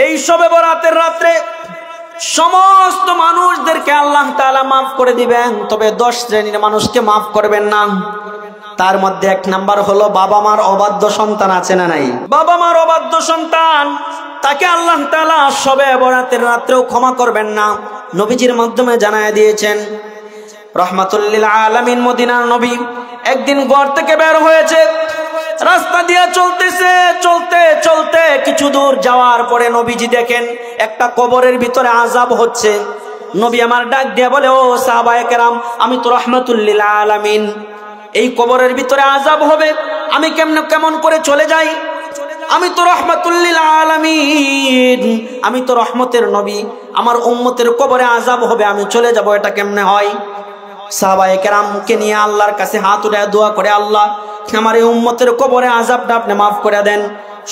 এই শবে বরাতের রাত্রে সমস্ত মানুষদেরকে আল্লাহ তাআলা মাফ করে দিবেন, তবে 10 শ্রেণীর মানুষকে মাফ করবেন না। তার মধ্যে 1 নাম্বার হলো বাবা মার অবাধ্য সন্তান আছে না নাই? বাবা মার অবাধ্য সন্তান, তাকে আল্লাহ তাআলা শবে বরাতের রাত্রেও ক্ষমা করবেন না। নবীজির মাধ্যমে জানায় দিয়েছেন, রহমাতুল লিল আলামিন মদিনার নবী একদিন ঘর থেকে বের হয়েছে, রাস্তা দিয়ে চলতেছে, চলতে চলতে কিছু দূর যাওয়ার পরে নবীজি দেখেন একটা কবরের ভিতরে আযাব হচ্ছে। নবী আমার ডাক দিয়ে বলে, ও সাহাবায়ে কেরাম, আমি তো রহমাতুল লিল আলামিন, এই কবরের ভিতরে আযাব হবে, আমি কেমন করে চলে যাই? আমি তো রহমাতুল লিল আলামিন, আমি তো রহমতের নবী, আমার উম্মতের কবরে আযাব হবে, আমি চলে যাব, এটা কেমনে হয়? সাহাবায়ে কেরামকে নিয়ে আল্লাহর কাছে হাত উঠায় দোয়া করে, আল্লাহ আমার এই উম্মতের কবরে আযাবটা আপনি মাফ করে দেন।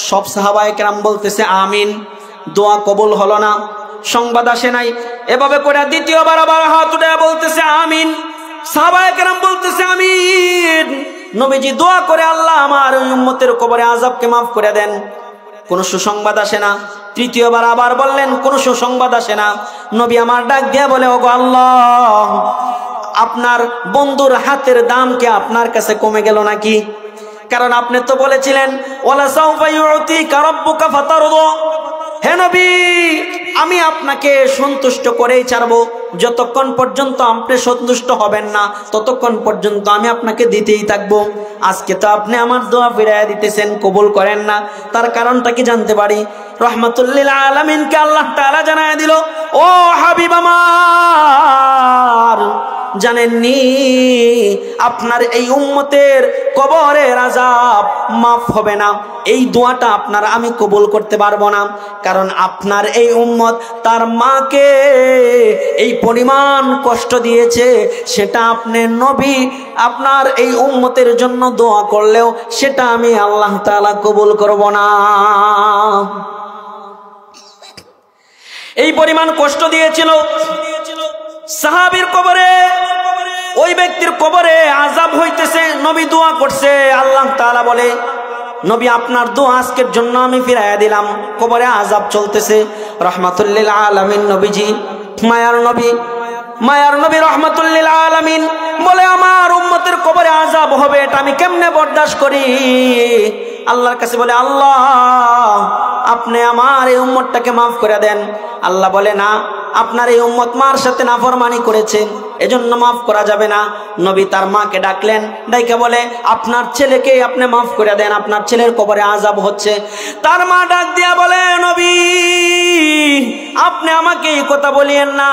সব সাহাবায়ে কেরাম বলতেছে আমিন। দোয়া কবুল হলো না, সংবাদ আসে নাই। এভাবে করে দ্বিতীয়বার আবার হাত উঠায় বলতেছে আমিন। সাহাবায়ে কেরাম বলতেছে আমিন। নবীজি দোয়া করে, আল্লাহ আমার ওই উম্মতের কবরে আযাবকে মাফ করে দেন। কোন সুসংবাদ আসে না। তৃতীয়বার আবার বললেন, কোন সুসংবাদ আসে না। নবী আমার ডাক দিয়ে বলে, ওগো আল্লাহ, আপনার বন্ধুর হাতের দাম কি আপনার কাছে কমে গেল নাকি? কারণ আপনি তো বলেছিলেন ওয়ালা সাউফা ইউতিকা রাব্বুকা ফাতারদা, হে নবী আমি আপনাকে সন্তুষ্ট করেই ছাড়বো, যতক্ষণ পর্যন্ত আপনি সন্তুষ্ট হবেন না ততক্ষণ পর্যন্ত আমি আপনাকে দিতেই থাকবো। আজকে তো আপনি আমার দোয়া ফিরাইয়া দিতেছেন, কবুল করেন না, তার কারণটা কি জানতে পারি? রহমাতুল লিল আলামিনকে আল্লাহ তাআলা জানায় দিল, ও হাবিব আমার, জানেননি আপনার এই উম্মতের কবরের আযাব মাফ হবে না, এই দোয়াটা আপনার আমি কবুল করতে পারবো না। কারণ আপনার এই উম্মত তার মাকে এই পরিমাণ কষ্ট দিয়েছে, সেটা আপনি নবী আপনার এই উম্মতের জন্য দোয়া করলেও সেটা আমি আল্লাহ তাআলা কবুল করব না। এই পরিমাণ কষ্ট দিয়েছিল সাহাবীর কবরে, ওই ব্যক্তির কবরে আযাব হইতেছে। নবী দোয়া করছে, আল্লাহ তাআলা বলে, নবী আপনার দোয়া আজকের জন্য আমি ফিরাইয়া দিলাম, কবরে আযাব চলতেছে। রহমাতুল লিল আলামিন নবীজি, মায়ার নবী রহমাতুল লিল আলামিন বলে, আমার উম্মতের কবরে আযাব হবে, এটা আমি কেমনে বরদাস্ত করি? আল্লাহর কাছে বলে, আল্লাহ আপনি আমার এই উম্মতটাকে মাফ করে দেন। আল্লাহ বলে, না, আপনার এই উম্মত মার সাথে নাফরমানি করেছে, এজন্য মাফ করা যাবে না। নবী তার মাকে ডাকলেন, ডাইকা বলে, আপনার ছেলেকে আপনি মাফ করে দেন, আপনার ছেলের কবরে আযাব হচ্ছে। তার মা ডাক দিয়া বলে, নবী আপনি আমাকে এই কথা বলিয়েন না,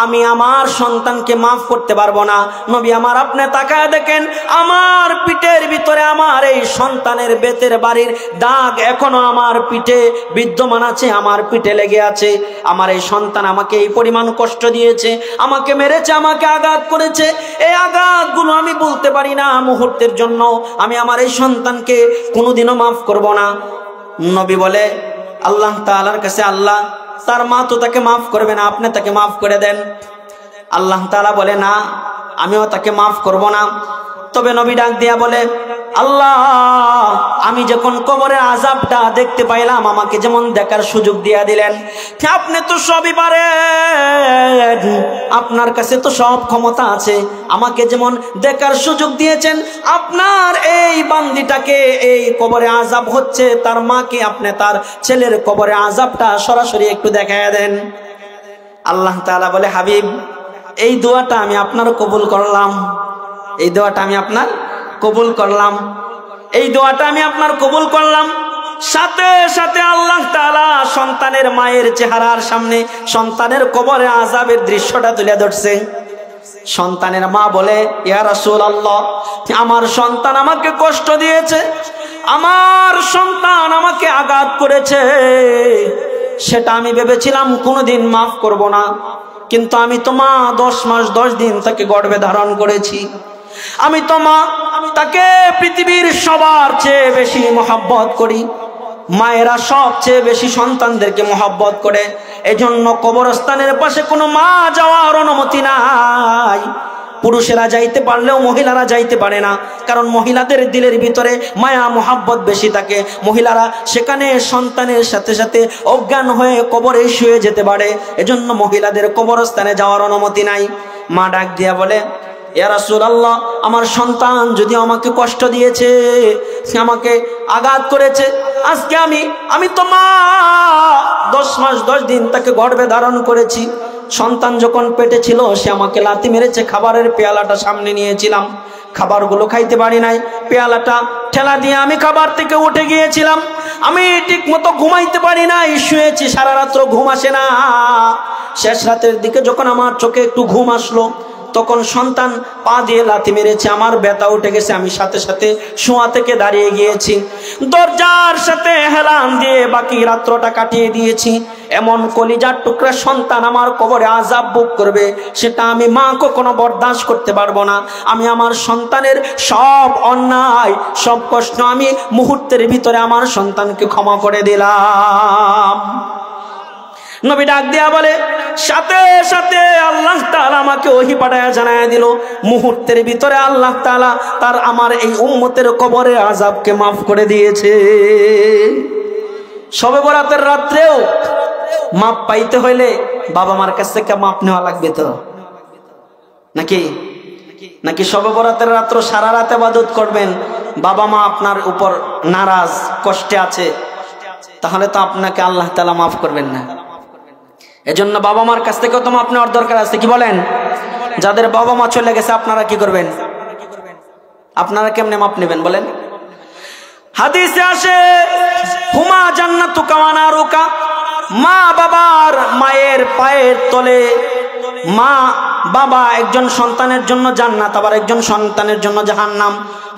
আমি আমার সন্তানকে মাফ করতে পারবো না। নবী আমার, আপনি তাকায় দেখেন আমার পিঠের ভিতরে আমার এই সন্তানের বেতের বাড়ির দাগ এখনো আমার পিঠে বিদ্যমান আছে, আমার পিঠে লেগে আছে। আমার এই সন্তান আমাকে এই পরিমাণ কষ্ট দিয়েছে, আমাকে মেরেছে, আমাকে আঘাত করেছে, এই আঘাতগুলো আমি বলতে পারি না মুহূর্তের জন্য আমি আমার এই সন্তানকে কোনোদিনও মাফ করব না। নবী বলে আল্লাহ তাআলার কাছে, আল্লাহ তার মা তো তাকে মাফ করবে না, আপনি তাকে মাফ করে দেন। আল্লাহ তাআলা বলে, না, আমিও তাকে মাফ করব না। তবে নবী ডাক দিয়া বলে, আল্লাহ আমি যখন কবরের আযাবটা দেখতে পাইলাম, আমাকে যেমন দেখার সুযোগ দিয়া দিলেন, আপনি তো সবই পারেন, আপনার কাছে তো সব ক্ষমতা আছে, আমাকে যেমন দেখার সুযোগ দিয়েছেন, আপনার এই বান্দিটাকে এই কবরে আযাব হচ্ছে, তার মাকে আপনি তার ছেলের কবরে আযাবটা সরাসরি একটু দেখায় দেন। আল্লাহ তাআলা বলে, হাবিব এই দোয়াটা আমি আপনার কবুল করলাম, এই দোয়াটা আমি আপনার কবুল করলাম, এই দোয়াটা আমি আপনার কবুল করলাম। সাথে সাথে আল্লাহ তাআলা সন্তানের মায়ের চেহারার সামনে সন্তানের কবরে আযাবের দৃশ্যটা তুলে ধরছে। সন্তানের মা বলে, ইয়া রাসূলুল্লাহ, আমার সন্তান আমাকে কষ্ট দিয়েছে, আমার সন্তান আমাকে আঘাত করেছে, সেটা আমি ভেবেছিলাম কোনোদিন মাফ করব না, কিন্তু আমি তো মা 10 মাস 10 দিন তাকে গর্ভে ধারণ করেছি, আমি তো মা তাকে পৃথিবীর সবার চেয়ে বেশি মহব্বত করি। মায়েরা সবচেয়ে বেশি সন্তানদেরকে মহব্বত করে, এজন্য কবরস্থানের পাশে কোনো মা যাওয়ার অনুমতি নাই। পুরুষেরা যাইতে পারলেও মহিলারা যাইতে পারে না, কারণ মহিলাদের দিলের ভিতরে মায়া মোহাব্বত বেশি থাকে। মহিলারা সেখানে সন্তানের সাথে সাথে অজ্ঞান হয়ে কবরে শুয়ে যেতে পারে, এজন্য মহিলাদের কবরস্থানে যাওয়ার অনুমতি নাই। মা ডাক দিয়া বলে, ইয়া রাসূলুল্লাহ, আমার সন্তান যদি আমাকে কষ্ট দিয়েছে, সে আমাকে আঘাত করেছে, আজকে আমি তো মা 10 মাস 10 দিন তাকে গর্ভে ধারণ করেছি। সন্তান যখন পেটে ছিল সে আমাকে লাথি মেরেছে, খাবারের পেয়ালাটা সামনে নিয়েছিলাম, খাবারগুলো খাইতে পারি নাই, পেয়ালাটা ঠেলা দিয়ে আমি খাবার থেকে উঠে গিয়েছিলাম। আমি ঠিক মতো ঘুমাইতে পারি নাই, শুয়েছি, সারা রাত্র ঘুম আসে না। শেষ রাতের দিকে যখন আমার চোখে একটু ঘুম আসলো, তখন সন্তান পা দিয়ে লাথি মেরেছে, আমার ব্যথা উঠে গেছে। আমি সাথে সাথে শোয়া থেকে দাঁড়িয়ে গিয়েছি, দরজার সাথে হেলান দিয়ে বাকি রাত্রটা কাটিয়ে দিয়েছি। এমন কলিজার টুকরা সন্তান আমার কবরে আযাব ভোগ করবে, সেটা আমি মা কখনো বরদাস্ত করতে পারবো না। আমি আমার সন্তানের সব অন্যায়, সব কষ্ট আমি মুহূর্তের ভিতরে আমার সন্তানকে ক্ষমা করে দিলাম। নবী ডাক দিয়া বলে, সাথে সাথে আল্লাহ তাআলা আমাকে ওহী পাঠায়া জানায়া দিল, মুহূর্তের ভিতরে আল্লাহ তাআলা তার আমার এই উম্মতের কবরের আযাবকে মাফ করে দিয়েছে। শবে বরাতের রাত্রেও মাপ পাইতে হইলে বাবা মার কাছ থেকে মাপ নেওয়া লাগবে তো নাকি শবে বরাতের রাত্র সারা রাত ইবাদত করবেন, বাবা মা আপনার উপর নারাজ, কষ্টে আছে, তাহলে তো আপনাকে আল্লাহ তাআলা মাফ করবেন না। এজন্য বাবা মার কাছ থেকেও তো মাপ নেওয়ার দরকার আছে, কি বলেন? যাদের বাবা মা চলে গেছে আপনারা কি করবেন? আপনারা কেমনে মাপ নেবেন বলেন? হাদিসে আসে, হুমা জান্নাতুকা ওয়া নারুকা, মা বাবার, মায়ের পায়ের তলে, মা বাবা একজন সন্তানের জন্য জান্নাত, আবার একজন সন্তানের জন্য জাহান্নাম।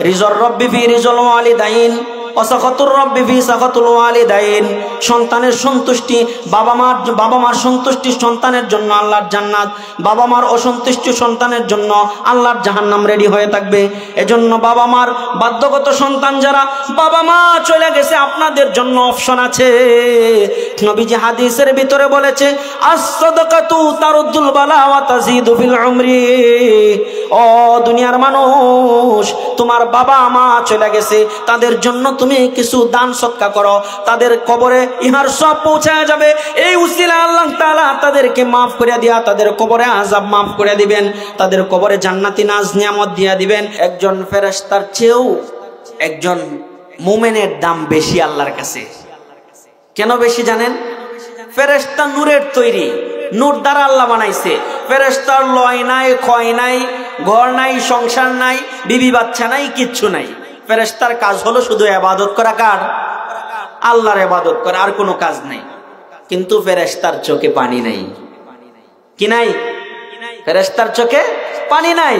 রিজর রব্বি ফি রিজল ওয়ালিদাইন অসাখাতুর রব্বি ফি সাখাতুল ওয়ালিদাইন। সন্তানের সন্তুষ্টি, বাবা মার সন্তুষ্টি সন্তানের জন্য আল্লাহর জান্নাত, বাবা মার অসন্তুষ্টি সন্তানের জন্য আল্লাহর জাহান্নাম রেডি হয়ে থাকবে। এজন্য বাবা মার বাধ্যগত সন্তান যারা, বাবা মা চলে গেছে, আপনাদের জন্য অপশন আছে। নবীজি হাদিসের ভিতরে বলেছে, আস-সাদাকাতু তারুদ্দুল বালা ওয়া তাজিদু ফিল উমরি। ও দুনিয়ার মানুষ, তোমার বাবা মা চলে গেছে, তাদের জন্য তুমি কিছু দান সদকা করো, তাদের কবরে ইহার সব পৌঁছায় যাবে। এই উসিলা আল্লাহ তাআলা তাদেরকে মাফ করে দিয়া তাদের কবরে আযাব মাফ করে দিবেন, তাদের কবরে জান্নাতি নাজ নিয়ামত দিয়া দিবেন। একজন ফেরেশতার চেয়েও একজন মুমিনের দাম বেশি আল্লাহর কাছে। কেন বেশি জানেন? ফেরেশতা নূরের তৈরি, নূর দ্বারা আল্লাহ বানাইছে। ফেরেশতার লয় নাই, ক্ষয় নাই, ঘর নাই, সংসার নাই, বিবি বাচ্চা নাই, কিচ্ছু নাই। ফেরেশতার কাজ হলো শুধু ইবাদত করা। কার? আল্লাহর ইবাদত করা, আর কোনো কাজ নাই। কিন্তু ফেরেশতার চোখে পানি নাই। কি নাই? ফেরেশতার চোখে পানি নাই।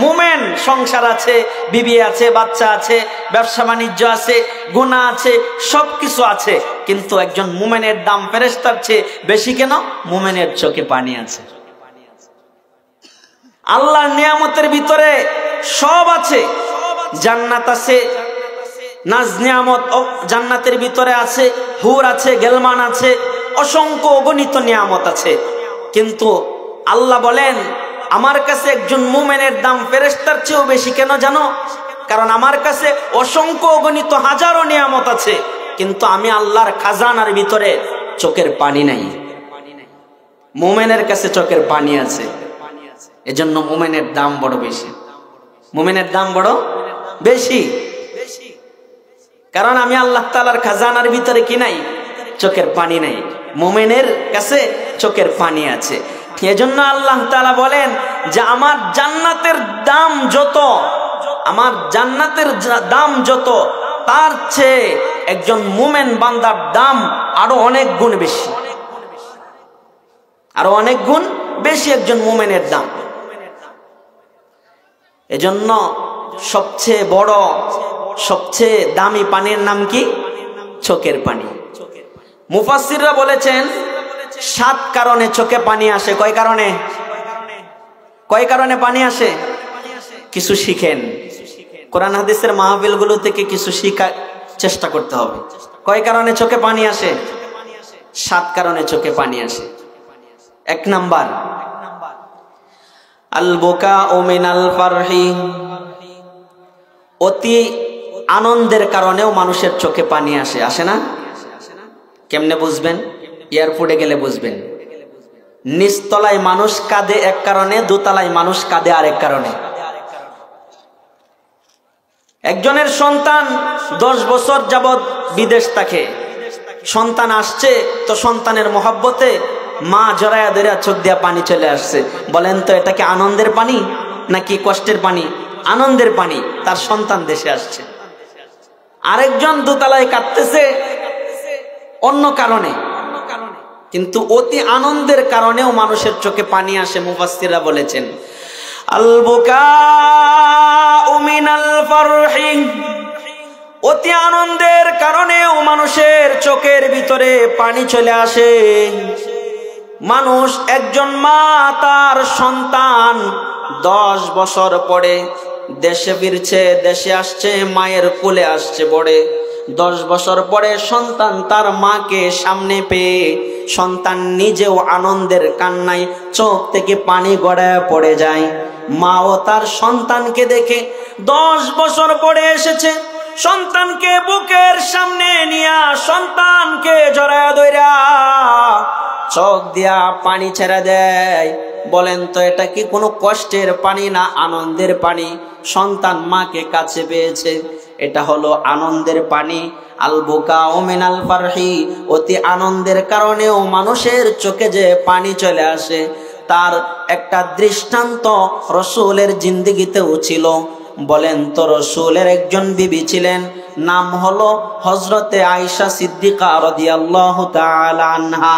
মুমিন, সংসার আছে, বিবি আছে, বাচ্চা আছে, ব্যবসা বাণিজ্য আছে, গুনাহ আছে, সবকিছু আছে, কিন্তু একজন মুমিনের দাম ফেরেশতার চেয়ে বেশি। কেন? মুমিনের চোখে পানি আছে। আল্লাহর নিয়ামতের ভিতরে সব আছে, জান্নাত আছে, নাজ নিয়ামত জান্নাতের ভিতরে আছে, হুর আছে, গেলমান আছে, অসংখ্য অগণিত নিয়ামত আছে। কিন্তু আল্লাহ বলেন, আমার কাছে একজন মুমিনের দাম ফেরেশতার চেয়েও বেশি। কেন জানো? কারণ আমার কাছে অসংখ্য অগণিত হাজারো নিয়ামত আছে, কিন্তু আমি আল্লাহর খাজানার ভিতরে চোখের পানি নাই। মুমিনের কাছে চোখের পানি আছে, এজন্য মুমিনের দাম বড় বেশি। মুমিনের দাম বড় বেশি, কারণ আমি আল্লাহ তাআলার খাজানার ভিতরে কি নাই? চোখের পানি নাই। মুমিনের কাছে চোখের পানি আছে। এজন্য আল্লাহ তাআলা বলেন যে আমার জান্নাতের দাম যত, আমার জান্নাতের দাম যত, তার চেয়ে একজন মুমিন বান্দার দাম আরো অনেক গুণ বেশি, আরো অনেক গুণ বেশি একজন মুমিনের দাম। এজন্য সবচেয়ে বড়, সবচেয়ে দামি পানির নাম কি? চোখের পানি। মুফাসসিররা বলেছেন 7 কারণে চোখে পানি আসে। কয় কারণে? কয় কারণে পানি আসে? কিছু শিখেন, কোরআন হাদিসের মাহফিলগুলো থেকে কিছু শিখার চেষ্টা করতে হবে। কয় কারণে চোখে পানি আসে? 7 কারণে চোখে পানি আসে। 1 নাম্বার, আল বুকাউ মিনাল ফারহি, অতি আনন্দের কারণেও মানুষের চোখে পানি আসে, আসে না? কেমনে বুঝবেন? এয়ারপোর্টে গেলে বুঝবেন। নিচতলায় মানুষ কাঁদে এক কারণে, দোতলায় মানুষ কাঁদে আরেক কারণে। একজনের সন্তান 10 বছর যাবৎ বিদেশ থাকে, সন্তান আসছে তো সন্তানের মহব্বতে মা জড়ায়া ধরে চোখ দিয়া পানি চলে আসছে। বলেন তো এটা কি আনন্দের পানি নাকি কষ্টের পানি? আনন্দের পানি, তার সন্তান দেশে আসছে। আরেকজন দোতলায় কাঁদতেছে অন্য কারণে, কিন্তু অতি আনন্দের কারণেও মানুষের চোখে পানি আসে। মুফাসসিররা বলেছেন আল বুকাউ মিনাল ফারহি, অতি আনন্দের কারণেও মানুষের চোখের ভিতরে পানি চলে আসে। মানুষ, একজন মা তার সন্তান 10 বছর পরে দেশে ফিরছে, দেশে আসছে, মায়ের কোলে আসছে বড়ে। 10 বছর পরে সন্তান তার মাকে সামনে পেয়ে সন্তান নিজেও আনন্দের কান্নায় চোখ থেকে পানি গড়ায় পড়ে যায়। মাও তার সন্তানকে দেখে 10 বছর পরে এসেছে, সন্তানকে বুকের সামনে নিয়া সন্তানকে জড়ায় ধইরা চোখ দিয়া পানি ছেড়ে দেয়। বলেন তো এটা কি কোনো কষ্টের পানি না আনন্দের পানি? সন্তান মাকে কাছে পেয়েছে, এটা হলো আনন্দের পানি। আল বুকাউ মিনাল ফারহি, অতি আনন্দের কারণেও মানুষের চোখে যে পানি চলে আসে, তার একটা দৃষ্টান্ত রাসূলের জিন্দেগিতেও ছিল। বলেন তো রাসূলের একজন বিবি ছিলেন, নাম হলো হযরতে আয়েশা সিদ্দিকা রাদিয়াল্লাহু তাআলা আনহা।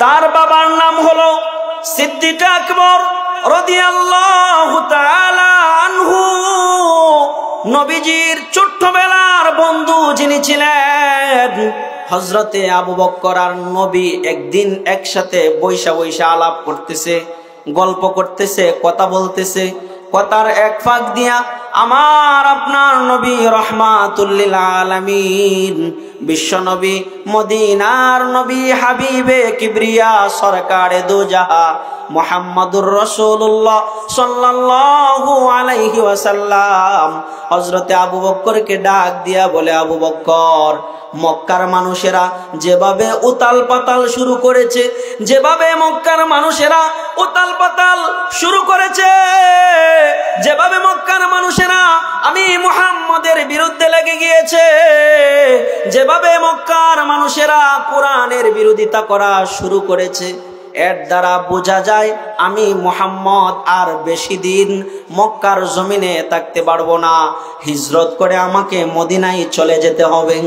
তার বাবার নাম হলো সিদ্দিক আকবর রাদিয়াল্লাহু তাআলা আনহু। নবীজির ছোট্টবেলার বন্ধু যিনি ছিলেন হযরতে আবু বকর আর নবী একদিন একসাথে বৈশা বৈশা আলাপ করতেছে, গল্প করতেছে, কথা বলতেছে। কথার এক ফাঁক দিয়া আমার আপনার নবী রাহমাতুল লিল আলামিন, বিশ্ব নবী, মদিনার নবী, হাবিবে কিবরিয়া, সরকারে দু জাহা মুহাম্মাদুর রাসূলুল্লাহ সাল্লাল্লাহু আলাইহি ওয়াসাল্লাম হযরতে আবু বকরকে ডাক দিয়া বলে, আবু বকর, মক্কার মানুষেরা যেভাবে উতাল পাতাল শুরু করেছে, যেভাবে মক্কার মানুষেরা উতাল পাতাল শুরু করেছে, যেভাবে মক্কার মানুষেরা আমি মুহাম্মদের বিরুদ্ধে লেগে গিয়েছে, যেভাবে মক্কার মানুষেরা কোরআনের বিরোধিতা করা শুরু করেছে, এর দ্বারা বোঝা যায় আমি মুহাম্মদ আর বেশি দিন মক্কার জমিনে থাকতে পারবো না, হিজরত করে আমাকে মদিনায় চলে যেতে হবে।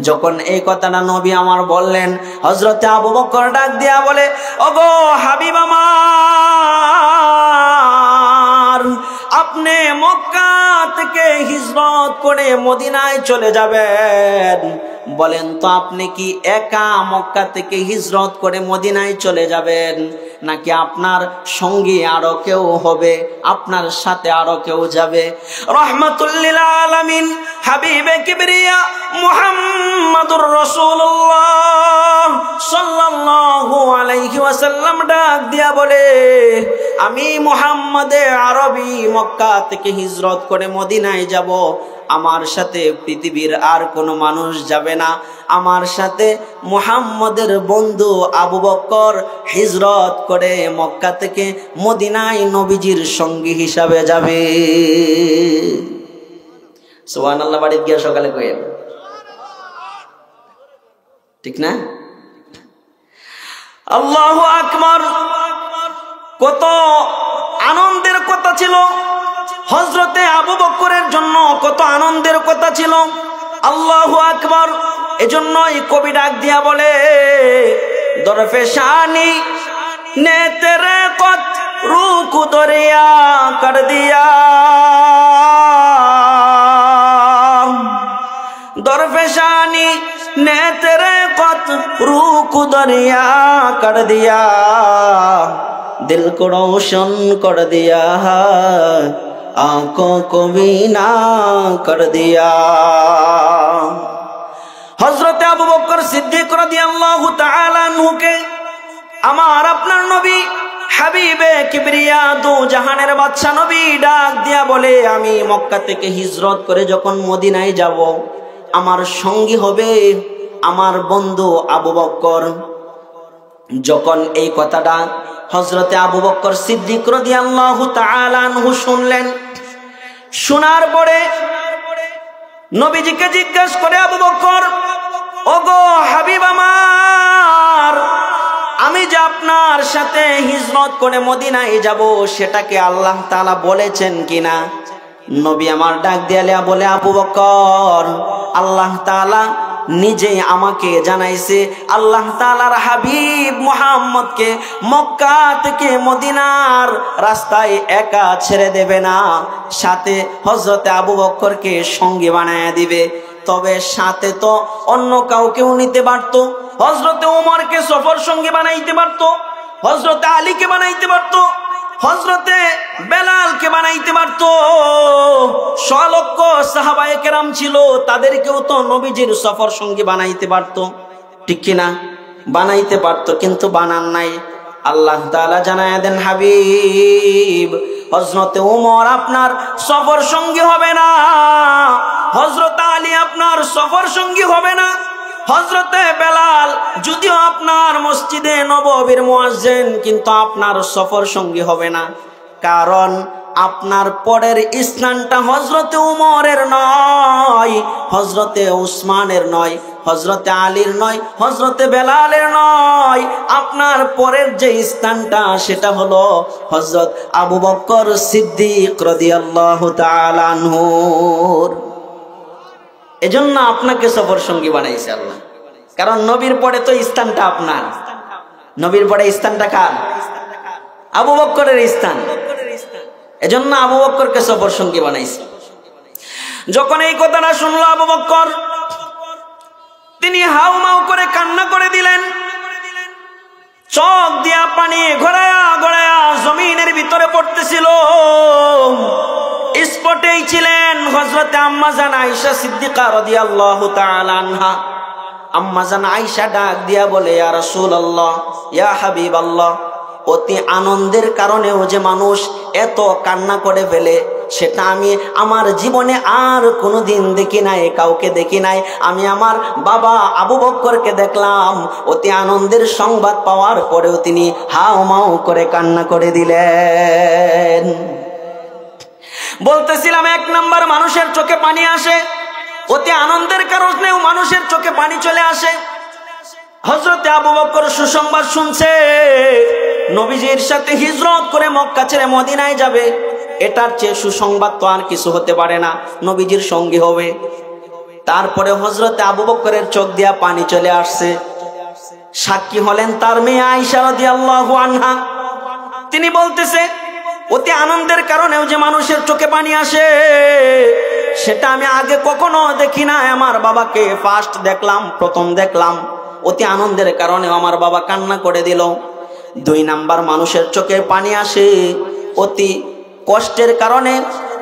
যখন এই কথাটা নবী আমার বললেন, হযরতে আবু বকর ডাক দিয়া বলে, ওগো হাবিব আমার, আপনি মক্কা থেকে হিজরত করে মদিনায় চলে যাবেন, বলেন তো আপনি কি একা মক্কা থেকে হিজরত করে মদিনায় চলে যাবেন, নাকি আপনার সঙ্গী আরো কেউ হবে, আপনার সাথে আরো কেউ যাবে? রাহমাতুল লিল আলামিন হাবিবে কিবরিয়া মুহাম্মাদুর রাসূলুল্লাহ সাল্লাল্লাহু আলাইহি ওয়াসাল্লাম ডাক দিয়া বলে, আমি মুহাম্মদে আরবি মক্কা থেকে হিজরত করে মদিনায় যাব, আমার সাথে পৃথিবীর আর কোনো মানুষ যাবে না, আমার সাথে মুহাম্মদের বন্ধু আবু বকর হিজরত করে মক্কা থেকে মদিনায় নবীজির সঙ্গী হিসাবে যাবে। সুবহানাল্লাহ, বাড়ি গিয়ে সকালে কইেন, ঠিক না? আল্লাহু আকবার। কত আনন্দের কথা ছিল হযরতে আবু বকরের জন্য, কত আনন্দের কথা ছিল। আল্লাহু আকবার। এজন্যই কবি ডাক দিয়া বলে, দরফে শানি নে তেরে কত রুকু দরিয়া কর দিয়া, দরফে শানি নে তেরে কত রুকু দরিয়া কর দিয়া, दिल को रोशन कर दिया, आंखों को बीना कर दिया। हजरत अबू बकर सिद्दीक রাদিয়াল্লাহু তাআলা আনহুকে আমার আপনার নবী হাবিবে কিবরিয়া দু জাহানের বাদশা নবী ডাক দিয়া বলে, আমি মক্কা থেকে হিজরত করে যখন মদিনায় যাব, আমার সঙ্গী হবে আমার বন্ধু আবু বকর। যখন এই কথাটা হযরতে আবু বকর সিদ্দিক রাদিয়াল্লাহু তাআলা আনহু শুনলেন, শোনার পরে নবীজিকে জিজ্ঞাসা করে আবু বকর, ওগো হাবিব আমার, আমি যে আপনার সাথে হিজরত করে মদিনায় যাব, সেটাকে আল্লাহ তাআলা বলেছেন কিনা? নবী আমার ডাক দিয়া বলে, আবু বকর, আল্লাহ তাআলা নিজে আমাকে জানাইছে আল্লাহ তাআলার হাবিব মুহাম্মদকে মক্কা থেকে মদিনার রাস্তায় একা ছেড়ে দেবে না, সাথে হযরতে আবু বকরকে সঙ্গী বানায়া দিবে। তবে সাথে তো অন্য কাউকেও নিতে পারত, হযরতে ওমরকে সফর সঙ্গী বানাইতে পারত, হযরতে আলীকে বানাইতে পারত, হযরতে বেলালকে বানাইতে পারত, লক্ষ সাহাবায়ে কেরাম ছিল, তাদেরকেও তো নবীজির সফর সঙ্গী বানাইতে পারত, ঠিক কিনা? বানাইতে পারত, কিন্তু বানান নাই। আল্লাহ তাআলা জানায়া দেন, হাবিব হযরতে ওমর আপনার সফর সঙ্গী হবে না, হযরতে আলী আপনার সফর সঙ্গী হবে না, হযরতে বেলাল যদিও আপনার মসজিদে নববীর মুয়াজ্জিন, কিন্তু আপনার সফর সঙ্গী হবে না। কারণ আপনার পরের স্থানটা হযরতে উমরের নয়, হযরতে উসমানের নয়, হযরতে আলীর নয়, হযরতে বেলালের নয়, আপনার পরের যে স্থানটা সেটা হলো হযরত আবু বকর সিদ্দিক রাদিয়াল্লাহু তাআলা আনহুর। এজন্য আপনাকে সফর সঙ্গী বানাইছে আল্লাহ, কারণ নবীর পরে তো স্থানটা আপনার, নবীর পরে স্থানটা কার? আবু বকরের স্থান। এজন্য আবু বকরকে সফর সঙ্গী বানাইছে। যখন এই কথাটা শুনলো আবু বকর, তিনি হাউমাউ করে কান্না করে দিলেন, চোখ দিয়া পানি গড়ায়া গড়ায়া জমিনের ভিতরে পড়তেছিল। স্পটেই ছিলেন হযরতে আম্মা জান আয়েশা সিদ্দিকা রাদিয়াল্লাহু তাআলা আনহা। আম্মা জান আয়েশা ডাক দিয়া বলে, ইয়া রাসূলুল্লাহ, ইয়া হাবিবাল্লাহ, অতি আনন্দের কারণেও যে মানুষ এত কান্না করে ফেলে, সেটা আমি আমার জীবনে আর কোনোদিন দেখি নাই, কাউকে দেখি নাই। আমি আমার বাবা আবু বকরকে দেখলাম, অতি আনন্দের সংবাদ পাওয়ার পরেও তিনি হাউমাউ করে কান্না করে দিলেন। বলতেছিলাম, এক নাম্বার মানুষের চোখে পানি আসে, অতি আনন্দের কারণেও মানুষের চোখে পানি চলে আসে। হযরতে আবু বকর সুসংবাদ শুনছে, নবীজির সাথে হিজরত করে মক্কা ছেড়ে মদিনায় যাবে, এটার চেয়ে সুসংবাদ তো আর কিছু হতে পারে না, নবীজির সঙ্গী হবে। তারপরে হযরতে আবু বকরের চোখ দিয়া পানি চলে আসছে। সাক্ষী হলেন তার মেয়ে আয়েশা রাদিয়াল্লাহু আনহা। তিনি বলতেছে, অতি আনন্দের কারণেও যে মানুষের চোখে পানি আসে, সেটা আমি আগে কখনো দেখি না। আমার বাবাকে ফার্স্ট দেখলাম, প্রথম দেখলাম, অতি আনন্দের কারণেও আমার বাবা কান্না করে দিল। দুই নাম্বার মানুষের চোখে পানি আসে অতি কষ্টের কারণে,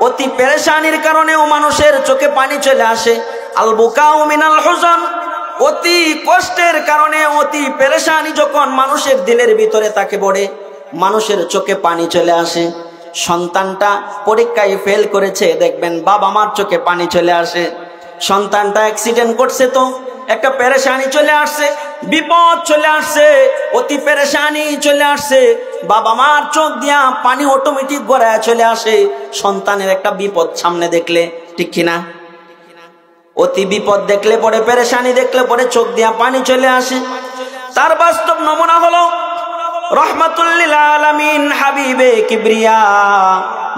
অতি পেরেশানির কারণেও মানুষের চোখে পানি চলে আসে। আল বুকাউ মিনাল হুজন, অতি কষ্টের কারণে, অতি পেরেশানি যখন মানুষের দিলের ভিতরে তাকে পড়ে, মানুষের চোখে পানি চলে আসে। সন্তানটা পরীক্ষায় ফেল করেছে, দেখবেন বাবা মার চোখে পানি চলে আসে। সন্তানটা অ্যাক্সিডেন্ট করছে, তো একটা পেরেশানি চলে আসছে, বিপদ চলে আসছে, অতি পেরেশানি চলে আসছে, বাবা মার চোখ দিয়া পানি অটোমেটিক গড়ায় চলে আসে সন্তানের একটা বিপদ সামনে দেখলে, ঠিক কিনা? অতি বিপদ দেখলে পরে, পেরেশানি দেখলে পরে চোখ দিয়া পানি চলে আসে। তার বাস্তব নমুনা হলো রহমাতুল লিল আলামিন হাবিবে কিবরিয়া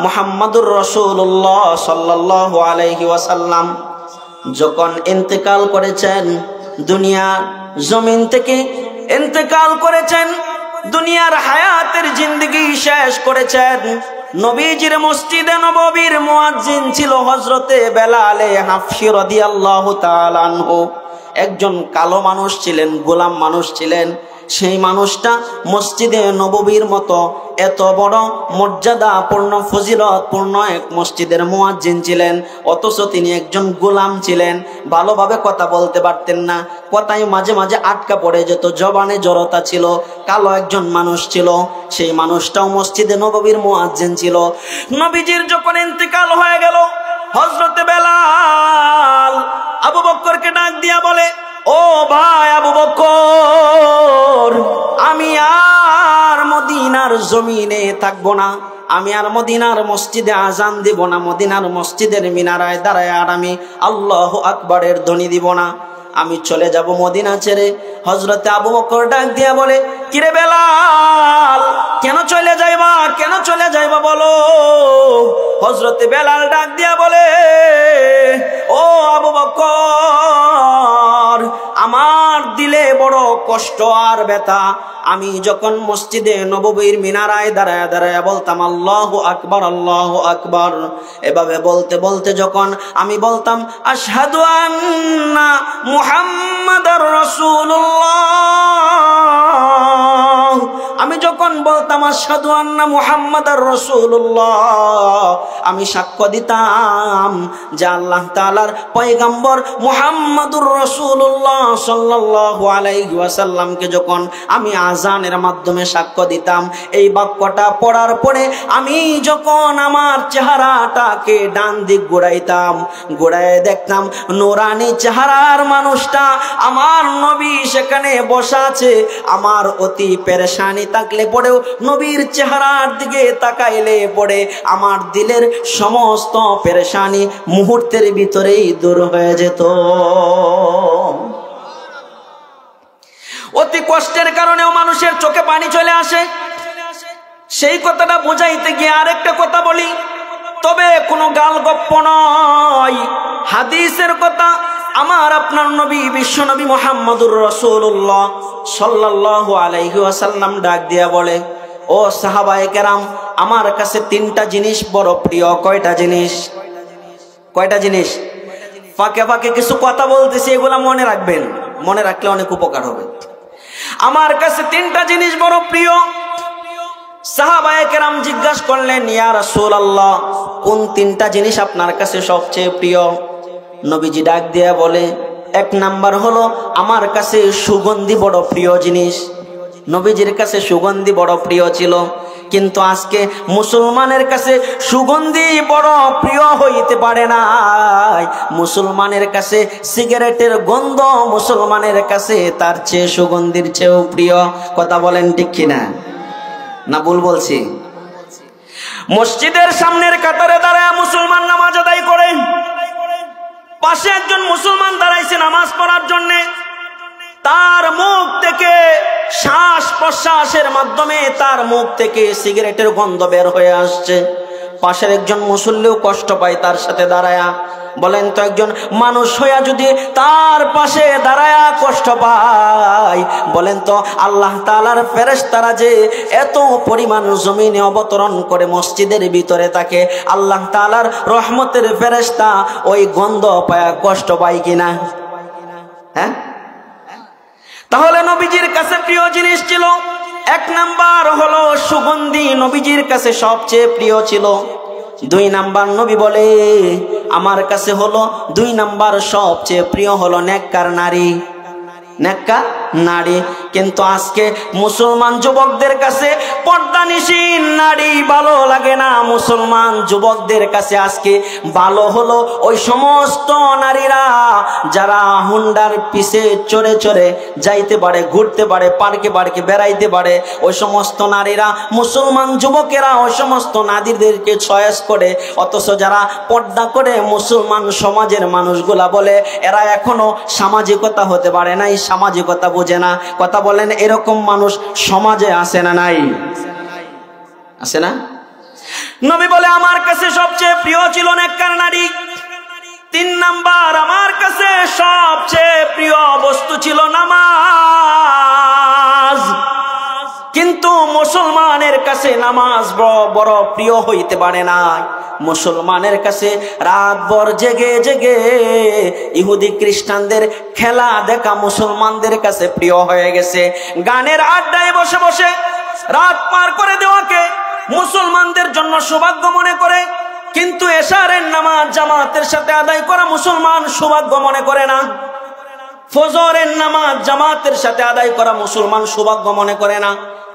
মুহাম্মাদুর রাসূলুল্লাহ সাল্লাল্লাহু আলাইহি ওয়াসাল্লাম যখন ইন্তেকাল করেছেন, দুনিয়ার জমিন থেকে ইন্তেকাল করেছেন, দুনিয়ার হায়াতের জিন্দেগি শেষ করেছেন। নবীজির মসজিদে নববীর মুয়াজ্জিন ছিল হযরতে বেলালে হাফসি রাদিয়াল্লাহু তাআলা আনহু। একজন কালো মানুষ ছিলেন, গোলাম মানুষ ছিলেন। সেই মানুষটা মসজিদে নববীর মতো এত বড় মর্যাদাপূর্ণ ফজিলতপূর্ণ এক মসজিদের মুয়াজ্জিন ছিলেন, অথচ তিনি একজন গোলাম ছিলেন। ভালোভাবে কথা বলতে পারতেন না, কথায় মাঝে মাঝে আটকা পড়ে যেত, জবানে জড়তা ছিল। কালো একজন মানুষ ছিল, সেই মানুষটাও মসজিদে নববীর মুয়াজ্জিন ছিল। নবীজির যখন ইন্তেকাল হয়ে গেল, হযরতে বেলাল আবু বকরকে ডাক দিয়া বলে, ও ভাই আবু বকর, আমি আর মদিনার জমিনে থাকবো না, আমি আর মদিনার মসজিদে আজান দিব না, মদিনার মসজিদের মিনারায় দাঁড়ায় আর আমি আল্লাহু আকবারের ধ্বনি দিব না, আমি চলে যাব মদিনা ছেড়ে। হযরতে আবু বকর ডাক দিয়া বলে, কিরে বেলাল, কেন চলে যাইবা, কেন চলে যাইবা বলো। হযরতে বেলাল ডাক দিয়া বলে, ও আবু বকর, আমার দিলে বড় কষ্ট আর ব্যথা। আমি যখন মসজিদে নববীর মিনারায় দাঁড়ায় দাঁড়ায় বলতাম আল্লাহু আকবার, আল্লাহু আকবার, এভাবে বলতে বলতে যখন আমি বলতাম আশহাদু আন্না মুহাম্মাদার রাসূলুল্লাহ, আমি যখন বলতাম আশহাদু আন্না মুহাম্মাদার রাসূলুল্লাহ, আমি সাক্ষ্য দিতাম যে আল্লাহ তাআলার পয়গম্বর মুহাম্মাদুর রাসূলুল্লাহ সাল্লাল্লাহু আলাইহি ওয়াসাল্লামকে যখন আমি আজানের মাধ্যমে সাক্ষ্য দিতাম, এই বাক্যটা পড়ার পরে আমি যখন আমার চেহারাটাকে ডান দিক ঘুরাইতাম, ঘুরায় দেখতাম নূরানি চেহারার মানুষটা আমার নবী সেখানে বসা আছে। আমার অতি পেরেশানি থাকলে পড়েও নবীর চেহারার দিকে তাকাইলে পড়ে আমার দিলের সমস্ত পেরেশানি মুহূর্তের ভিতরেই দূর হয়ে যেত। অতি কষ্টের কারণেও মানুষের চোখে পানি চলে আসে। সেই কথাটা বোঝাইতে গিয়ে আরেকটা কথা বলি, তবে কোনো গালগপ্প নয়, হাদিসের কথা। আমার আপনার নবী বিশ্বনবী মুহাম্মদুর রাসূলুল্লাহ সাল্লাল্লাহু আলাইহি ওয়াসাল্লাম ডাক দিয়া বলে, ও সাহাবায়ে কেরাম, আমার কাছে তিনটা জিনিস বড় প্রিয়। কয়টা জিনিস? কয়টা জিনিস? ফাঁকে ফাঁকে কিছু কথা বলতেছি, এগুলা মনে রাখবেন, মনে রাখলে অনেক উপকার হবে। আমার কাছে তিনটা জিনিস বড় প্রিয়। সাহাবায়ে কেরাম জিজ্ঞাসা করলেন, ইয়া রাসূলুল্লাহ, কোন তিনটা জিনিস আপনার কাছে সবচেয়ে প্রিয়? নবীজি ডাক দিয়া বলে, এক নাম্বার হলো আমার কাছে সুগন্ধি বড় প্রিয় জিনিস। নবীজির কাছে সুগন্ধি বড় প্রিয় ছিল, কিন্তু আজকে মুসলমানের কাছে সুগন্ধি বড় প্রিয় হইতে পারে না। মুসলমানের কাছে সিগারেটের গন্ধ মুসলমানের কাছে তার চেয়ে সুগন্ধির চেয়েও প্রিয়। কথা বলেন ঠিক কিনা? না ভুল বলছি? মসজিদের সামনের কাতারে দাঁড়ায় মুসলমান নামাজ আদায় করে, পাশে একজন মুসলমান দাঁড়াইছে নামাজ পড়ার জন্য। তার মুখ থেকে শ্বাস প্রশ্বাসের মাধ্যমে তার মুখ থেকে সিগারেটের গন্ধ বের হয়ে আসছে। পাশের একজন মুসল্লিও কষ্ট পায় তার সাথে দাঁড়ায়া। বলেন তো, একজন মানুষ হইয়া যদি তার পাশে দাঁড়ায়া কষ্ট পায়, বলেন তো আল্লাহ তাআলার ফেরেশতারা যে এত পরিমাণ জমিনে অবতরণ করে মসজিদের ভিতরে থাকে, আল্লাহ তাআলার রহমতের ফেরেশতা ওই গন্ধ পায়া কষ্ট পায় কিনা? হ্যাঁ? তাহলে নবীজির কাছে প্রিয় জিনিস ছিল, এক নাম্বার হলো সুগন্ধি, নবীজির কাছে সবচেয়ে প্রিয় ছিল। দুই নাম্বার নবী বলে, আমার কাছে হলো দুই নাম্বার সবচেয়ে প্রিয় হলো নেককার নারী, নেককার নারী। কিন্তু আজকে মুসলমান যুবকদের কাছে পর্দানিশীন নারী ভালো লাগে না। মুসলমান যুবকদের কাছে আজকে ভালো হলো ওই সমস্ত নারীরা যারা হুন্ডার পিছে চড়ে চড়ে যাইতে পারে, ঘুরতে পারে, পার্কে পার্কে বেড়াইতে পারে। ওই সমস্ত নারীরা, মুসলমান যুবকেরা ওই সমস্ত নারীদেরকে চয়েস করে। অথচ যারা পর্দা করে মুসলমান সমাজের মানুষগুলা বলে এরা এখনো সামাজিকতা হতে পারে নাই, সামাজিকতা বোঝে না। কথা বলেন, এরকম মানুষ সমাজে আছে না নাই? আছে না? নবী বলে, আমার কাছে সবচেয়ে প্রিয় ছিল নেককার নারী। তিন নাম্বার, আমার কাছে সবচেয়ে প্রিয় বস্তু ছিল নামাজ। কিন্তু মুসলমানের কাছে নামাজ বড় প্রিয় হইতে পারে না। মুসলমানের কাছে রাতভর জেগে জেগে ইহুদি খ্রিস্টানদের খেলা দেখা মুসলমানদের কাছে প্রিয় হয়ে গেছে। গানের আড্ডায় বসে বসে রাত পার করে দেওয়াকে মুসলমানদের জন্য সৌভাগ্য মনে করে, কিন্তু এশারের নামাজ জামাতের সাথে আদায় করা মুসলমান সৌভাগ্য মনে করে না। ফজরের নামাজ জামাতের সাথে আদায় করা মুসলমান সৌভাগ্য মনে করে না।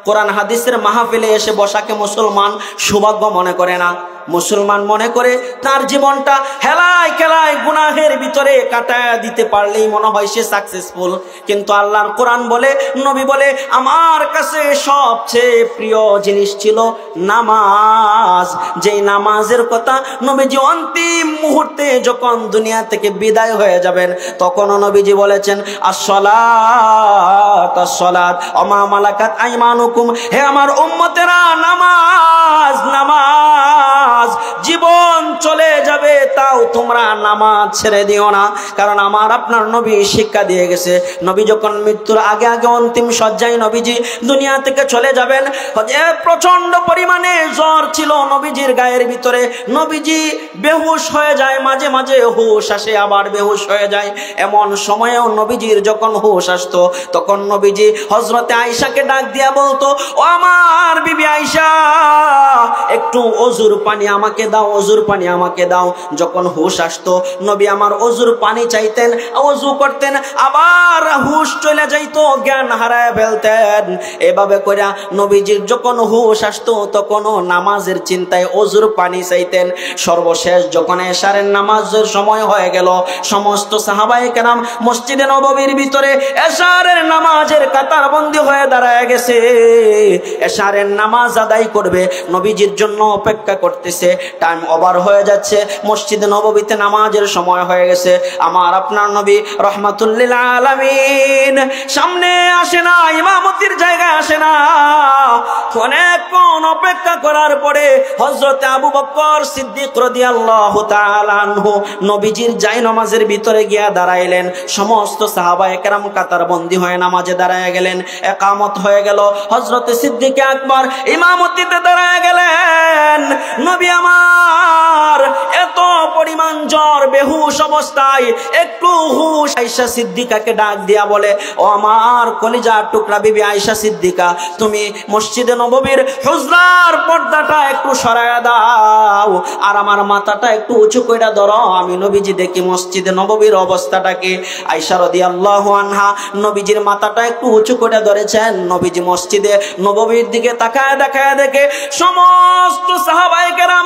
কোরআন হাদিসের মাহফিলে এসে বসাকে মুসলমান সৌভাগ্য মনে করে না। মুসলমান মনে করে তার জীবনটা হেলায় খেলায় গুনাহের ভিতরে কাটায় দিতে পারলেই মনে হয় সে সাকসেসফুল। কিন্তু আল্লাহর কোরআন বলে, নবী বলে, আমার কাছে সবচেয়ে প্রিয় জিনিস ছিল নামাজ। যেই নামাজের কথা নবীজি অন্তিম মুহূর্তে যখন দুনিয়া থেকে বিদায় হয়ে যাবেন তখনও নবীজি বলেছেন, আসসালাত আসসালাত ওমা মালাকাত আইমানুকুম, হে আমার উম্মতেরা নামাজ নামাজ। জীবন চলে যাবে তাও তোমরা নামাজ ছেড়ে দিও না, কারণ আমার আপনার নবী শিক্ষা দিয়ে গেছে। নবী যখন মৃত্যুর আগে আগে অন্তিম শয্যায় নবীজি দুনিয়া থেকে চলে যাবেন, প্রচন্ড পরিমাণে জ্বর ছিল নবীজির গায়ের ভিতরে। নবীজি বেহুশ হয়ে যায়, মাঝে মাঝে হুশ আসে আবার বেহুশ হয়ে যায়। এমন সময়েও নবীজির যখন হুশ আসতো তখন নবীজি হযরতে আয়েশাকে ডাক দিয়া বলতো, ও আমার বিবি আয়েশা, একটু অজুর পানি আমাকে দাও, অজুর পানি আমাকে দাও। যখন হুশ আসতো নবী আমার অজুর পানি চাইতেন, অজু করতেন, আবার হুশ চলে যাইতো, জ্ঞান হারায় ফেলতেন। এভাবে কইরা নবীজির যখন হুশ আসতো তখনও নামাজের চিন্তায় অজুর পানি চাইতেন। সর্বশেষ যখন এশারের নামাজের সময় হয়ে গেল, সমস্ত সাহাবায়ে কেরাম মসজিদে নববীর ভিতরে এশারের নামাজের কাতারবন্দি হয়ে দাঁড়ায় গেছে। এশারের নামাজ আদায় করবে, নবীজির জন্য অপেক্ষা করতেছে। টাইম ওভার হয়ে যাচ্ছে, মসজিদে নববীতে নামাজের সময় হয়ে গেছে। আমার আপনার নবী রহমাতুল্লিল আলামিন সামনে আসে না, ইমামতির জায়গায় আসে না। অনেকক্ষণ অপেক্ষা করার পরে হযরতে আবু বকর সিদ্দিক রাদিয়াল্লাহু তাআলা আনহু নবীজির জায়নামাজের ভিতরে গিয়া দাঁড়াইলেন। সমস্ত সাহাবায়ে কেরাম কাতারবন্দি হয়ে নামাজে দাঁড়ায় গেলেন। ইকামত হয়ে গেল, হযরতে সিদ্দিক আকবর ইমামতিতে দাঁড়ায় গেলেন। নবী আমার এত পরিমাণ জ্বর, বেহুশ অবস্থায় একটু হুশ। আয়েশা সিদ্দিকাকে ডাক দিয়া বলে, ও আমার কলিজার টুকরা বিবি আয়েশা সিদ্দিকা, তুমি মসজিদে নববীর হুজরার পর্দাটা একটু সরায়া দাও আর আমার মাথাটা একটু উঁচু কইরা ধরো, আমি নবীজি দেখি মসজিদে নববীর অবস্থাটাকে। আয়েশা রাদিয়াল্লাহু আনহা নবীজির মাথাটা একটু উঁচু করে ধরেছেন। নবীজি মসজিদে নববীর দিকে তাকায় দেখায় দেখে সমস্ত সাহাবায়ে কেরাম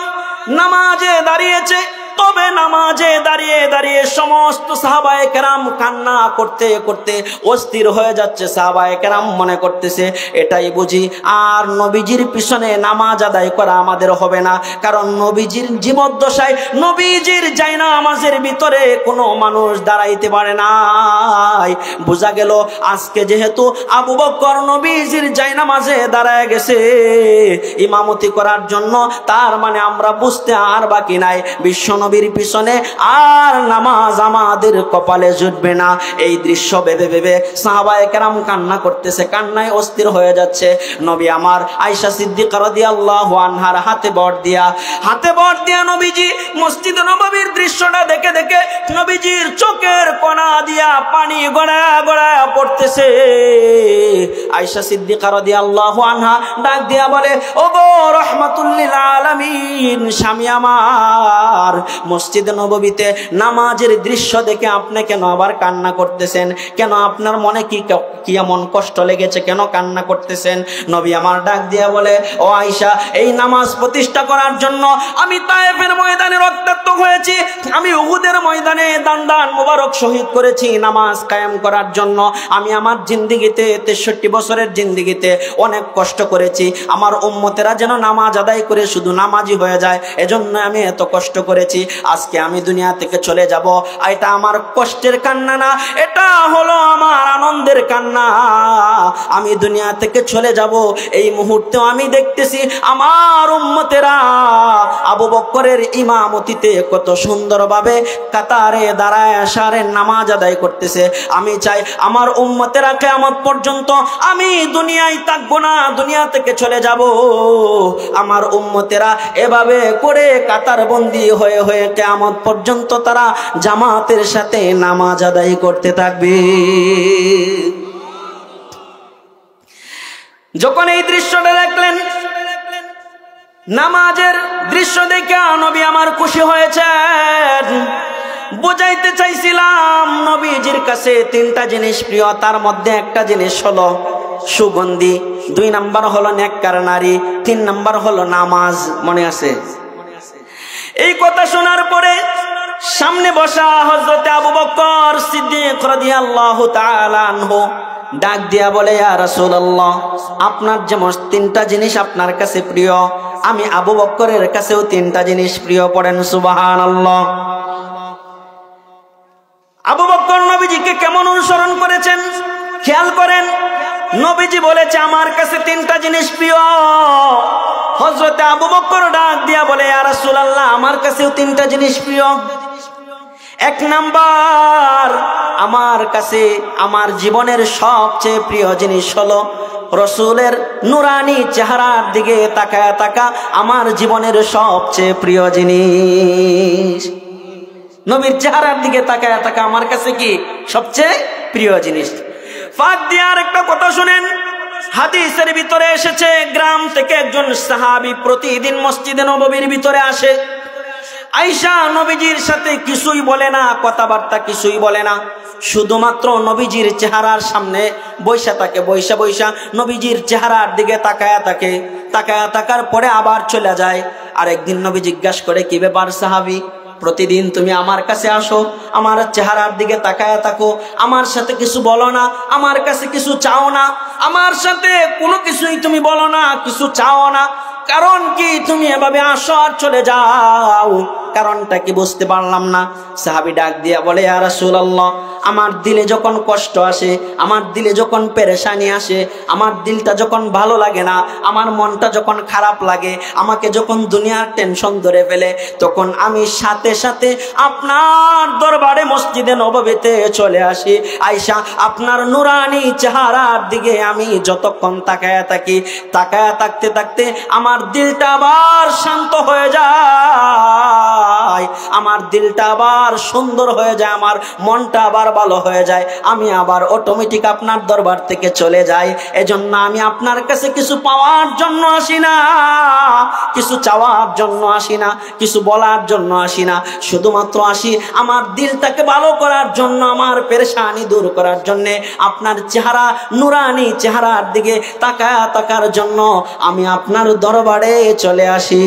নামাজে দাঁড়িয়েছে। তবে নামাজে দাঁড়িয়ে দাঁড়িয়ে সমস্ত সাহাবায়ে কেরাম কান্না করতে করতে অস্থির হয়ে যাচ্ছে। সাহাবায়ে কেরাম মনে করতেছে এটাই বুঝি আর নবীজির পিছনে নামাজ আদায় করা আমাদের হবে না, কারণ নবীজির জীবদ্দশায় নবীজির জায়নামাজের ভিতরে কোনো মানুষ দাঁড়াইতে পারে নাই। বোঝা গেল আজকে যেহেতু আবু বকর নবীজির জায়নামাজে দাঁড়ায় গেছে ইমামতি করার জন্য, তার মানে আমরা বুঝতে আর বাকি নাই বিশ্ব নবীর পিছনে আর নামাজ আমাদের কপালে জুটবে না। এই দৃশ্য ভেবে ভেবে সাহাবায়ে কেরাম কান্না করতেছে, কান্নায় অস্থির হয়ে যাচ্ছে। নবী আমার আয়েশা সিদ্দিকা রাদিয়াল্লাহু আনহার হাতে বর দিয়া নবীজি মসজিদ নববীর দৃশ্যটা দেখে দেখে নবীজির চোখের কোণা দিয়া পানি গড়ায়া গড়ায়া পড়তেছে। আয়েশা সিদ্দিকা রাদিয়াল্লাহু আনহা ডাক দিয়া বলে, ওগো রাহমাতুল্লিল আলামিন স্বামী আমার, মসজিদে নববীতে নামাজের দৃশ্য দেখে আপনি কেন আবার কান্না করতেছেন? কেন আপনার মনে কি এমন কষ্ট লেগেছে? কেন কান্না করতেছেন? নবী আমার ডাক দিয়া বলে, ও আয়েশা, এই নামাজ প্রতিষ্ঠা করার জন্য আমি তায়েফের ময়দানে রক্তাক্ত হয়েছি, আমি উহুদের ময়দানে দান দান মোবারক শহীদ করেছি নামাজ কায়েম করার জন্য। আমি আমার জিন্দেগিতে 63 বছরের জিন্দেগিতে অনেক কষ্ট করেছি। আমার উম্মতেরা যেন নামাজ আদায় করে শুধু নামাজি হয়ে যায়, এজন্য আমি এত কষ্ট করেছি। আজকে আমি দুনিয়া থেকে চলে যাব, এটা আমার কষ্টের কান্না না, এটা হলো আমার আনন্দের কান্না। আমি দুনিয়া থেকে চলে যাব, এই মুহূর্তে আমি দেখতেছি আমার উম্মতেরা আবু বকরের ইমামতিতে কত সুন্দরভাবে কাতারে দাঁড়ায় এশারের নামাজ আদায় করতেছে। আমি চাই আমার উম্মতেরা কিয়ামত পর্যন্ত আমি আমি দুনিয়ায় থাকবো না, দুনিয়া থেকে চলে যাব। আমার উম্মতেরা এভাবে করে কাতারবন্দি হয়ে হয়ে কিয়ামত পর্যন্ত তারা জামাতের সাথে নামাজ আদায় করতে থাকবে। যখন এই দৃশ্যটা দেখলেন, নামাজের দৃশ্য দেখে নবী আমার খুশি হয়েছেন। বুঝাইতে চাইছিলাম নবীজির কাছে তিনটা জিনিস প্রিয়, তার মধ্যে একটা জিনিস হলো সুগন্ধি, 2 নাম্বার হলো নেককার নারী, 3 নাম্বার হলো নামাজ। মনে আছে? এই কথা শোনার পরে সামনে বসা হযরতে আবু বকর সিদ্দিক রাদিয়াল্লাহু তাআলা আনহু ডাক দিয়া বলে, ইয়া রাসূলুল্লাহ, আপনার যেমন 3টা জিনিস আপনার কাছে প্রিয়, আমি আবু বকরের কাছেও 3টা জিনিস প্রিয়। পড়েন সুবহানাল্লাহ। আবু বকর নবীজিকে কেমন অনুসরণ করেছেন খেয়াল করেন। নবীজি বলেছে আমার কাছে 3টা জিনিস প্রিয়। হযরতে আবু বকর ডাক দিয়া বলে, ইয়া রাসূলুল্লাহ, আমার কাছেও 3টা জিনিস প্রিয়। 1 নাম্বার, আমার কাছে আমার জীবনের সবচেয়ে প্রিয় জিনিস হলো রসুলের নুরানি চেহারার দিকে তাকায়া তাকা আমার জীবনের সবচেয়ে প্রিয় জিনিস। নবীর চেহারার দিকে তাকায়া তাকা আমার কাছে কি সবচেয়ে প্রিয় জিনিস। ফাঁক দিয়ে আরেকটা কথা শুনেন, হাদিসের ভিতরে এসেছে গ্রাম থেকে একজন সাহাবী প্রতিদিন মসজিদে নববীর ভিতরে আসে। আয়েশা নবীজির সাথে কিছুই বলে না, কথাবার্তা কিছুই বলে না, শুধুমাত্র নবীজির চেহারার সামনে বৈশা থাকে, বৈশা বৈশা নবীজির চেহারার দিকে তাকায়া থাকে। তাকায়া থাকার পরে আবার চলে যায়। আর একদিন নবী জিজ্ঞাসা করে, কি ব্যাপার সাহাবী, প্রতিদিন তুমি আমার কাছে আসো, আমার চেহারার দিকে তাকায়া থাকো, আমার সাথে কিছু বলো না, আমার কাছে কিছু চাও না, আমার সাথে কোনো কিছুই তুমি বলো না, কিছু চাও না, কারণ কি তুমি এভাবে আসো আর চলে যাও, কারণটা কি বুঝতে পারলাম না। সাহাবী ডাক দিয়া বলে, ইয়া রাসূলুল্লাহ, আমার দিলে যখন কষ্ট আসে, আমার দিলে যখন পেরেশানি আসে, আমার দিলটা যখন ভালো লাগে না, আমার মনটা যখন খারাপ লাগে, আমাকে যখন দুনিয়ার টেনশন ধরে ফেলে, তখন আমি সাথে সাথে আপনার দরবারে মসজিদে নববীতে চলে আসি। আয়েশা, আপনার নুরানি চেহারার দিকে আমি যতক্ষণ তাকায়া থাকি, তাকায়া থাকতে থাকতে আমার দিলটা আবার শান্ত হয়ে যায়, আমার দিলটা আবার সুন্দর হয়ে যায়, আমার মনটা আবার ভালো হয়ে যায়, আমি আবার অটোমেটিক আপনার দরবার থেকে চলে যাই। এজন্য আমি আপনার কাছে কিছু পাওয়ার জন্য আসি না, কিছু চাওয়ার জন্য আসি না, কিছু বলার জন্য আসি না, শুধুমাত্র আসি আমার দিলটাকে ভালো করার জন্য, আমার পেরেশানি দূর করার জন্য, আপনার চেহারা নুরানি চেহারার দিকে তাকায়া থাকার জন্য আমি আপনার দরবারে চলে আসি।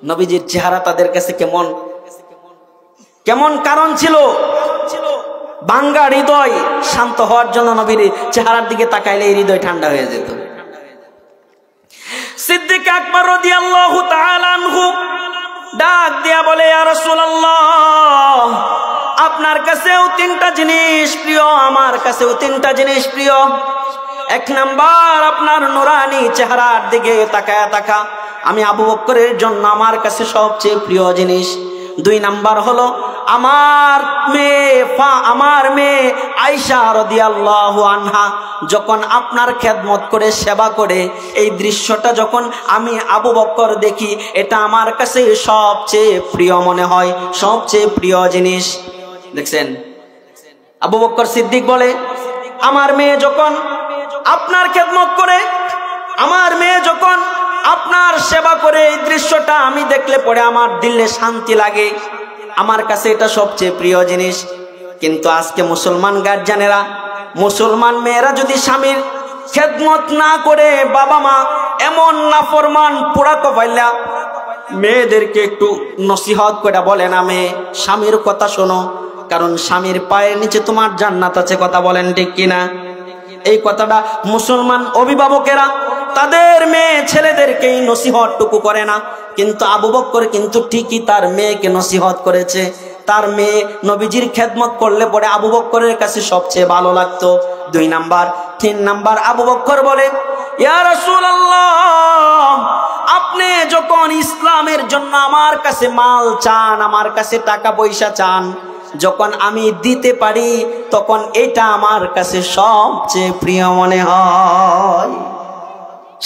নবীজির চেহারা তাদের কাছে কেমন কেমন কারণ ছিল, ভাঙ্গা হৃদয় শান্ত হওয়ার জন্য নবীর চেহারার দিকে তাকাইলে হৃদয় ঠান্ডা হয়ে যেত। সিদ্দিক আকবর রাদিয়াল্লাহু তাআলা আনহু ডাক দিয়া বলে, ইয়া রাসূলুল্লাহ, আপনার কাছেও 3টা জিনিস প্রিয়, আমার কাছেও 3টা জিনিস প্রিয়। 1 নাম্বার, আপনার নুরানি চেহারার দিকে তাকায়া থাকা আমি আবু বকরের জন্য আমার কাছে সবচেয়ে প্রিয় জিনিস। 2 নাম্বার হলো আমার মেয়ে আয়েশা রাদিয়াল্লাহু আনহা যখন আপনার খেদমত করে সেবা করে, এই দৃশ্যটা যখন আমি আবু বকর দেখি, এটা আমার কাছে সবচেয়ে প্রিয় মনে হয়, সবচেয়ে প্রিয় জিনিস। দেখছেন, আবু বকর সিদ্দিক বলে, আমার মেয়ে যখন আপনার খেদমত করে, আমার মেয়ে যখন আপনার সেবা করে, এই দৃশ্যটা আমি দেখলে পরে আমার দিলে শান্তি লাগে, আমার কাছে এটা সবচেয়ে প্রিয় জিনিস। কিন্তু আজকে মুসলমান গার্জিয়ানেরা, মুসলমান মেয়েরা যদি স্বামীর খেদমত না করে, বাবা মা এমন নাফরমান পোড়া কপাইলা মেয়েদেরকে একটু নসিহত করে বলে না, মেয়ে স্বামীর কথা শোনো, কারণ স্বামীর পায়ের নিচে তোমার জান্নাত আছে। কথা বলেন ঠিক কিনা? এই কথাটা মুসলমান অভিভাবকেরা তাদের মেয়ে ছেলেদেরকে নসিহতটুকু করে না, কিন্তু আবু বকর কিন্তু ঠিকই তার মেয়েকে নসিহত করেছে। তার মেয়ে নবীজির খেদমত করলে পরে আবু বকরের কাছে সবচেয়ে ভালো লাগতো। 2 নাম্বার। 3 নাম্বার, আবু বকর বলে, ইয়া রাসূলুল্লাহ, আপনি যখন ইসলামের জন্য আমার কাছে মাল চান, আমার কাছে টাকা পয়সা চান, যখন আমি দিতে পারি তখন এটা আমার কাছে সবচেয়ে প্রিয় মনে হয়,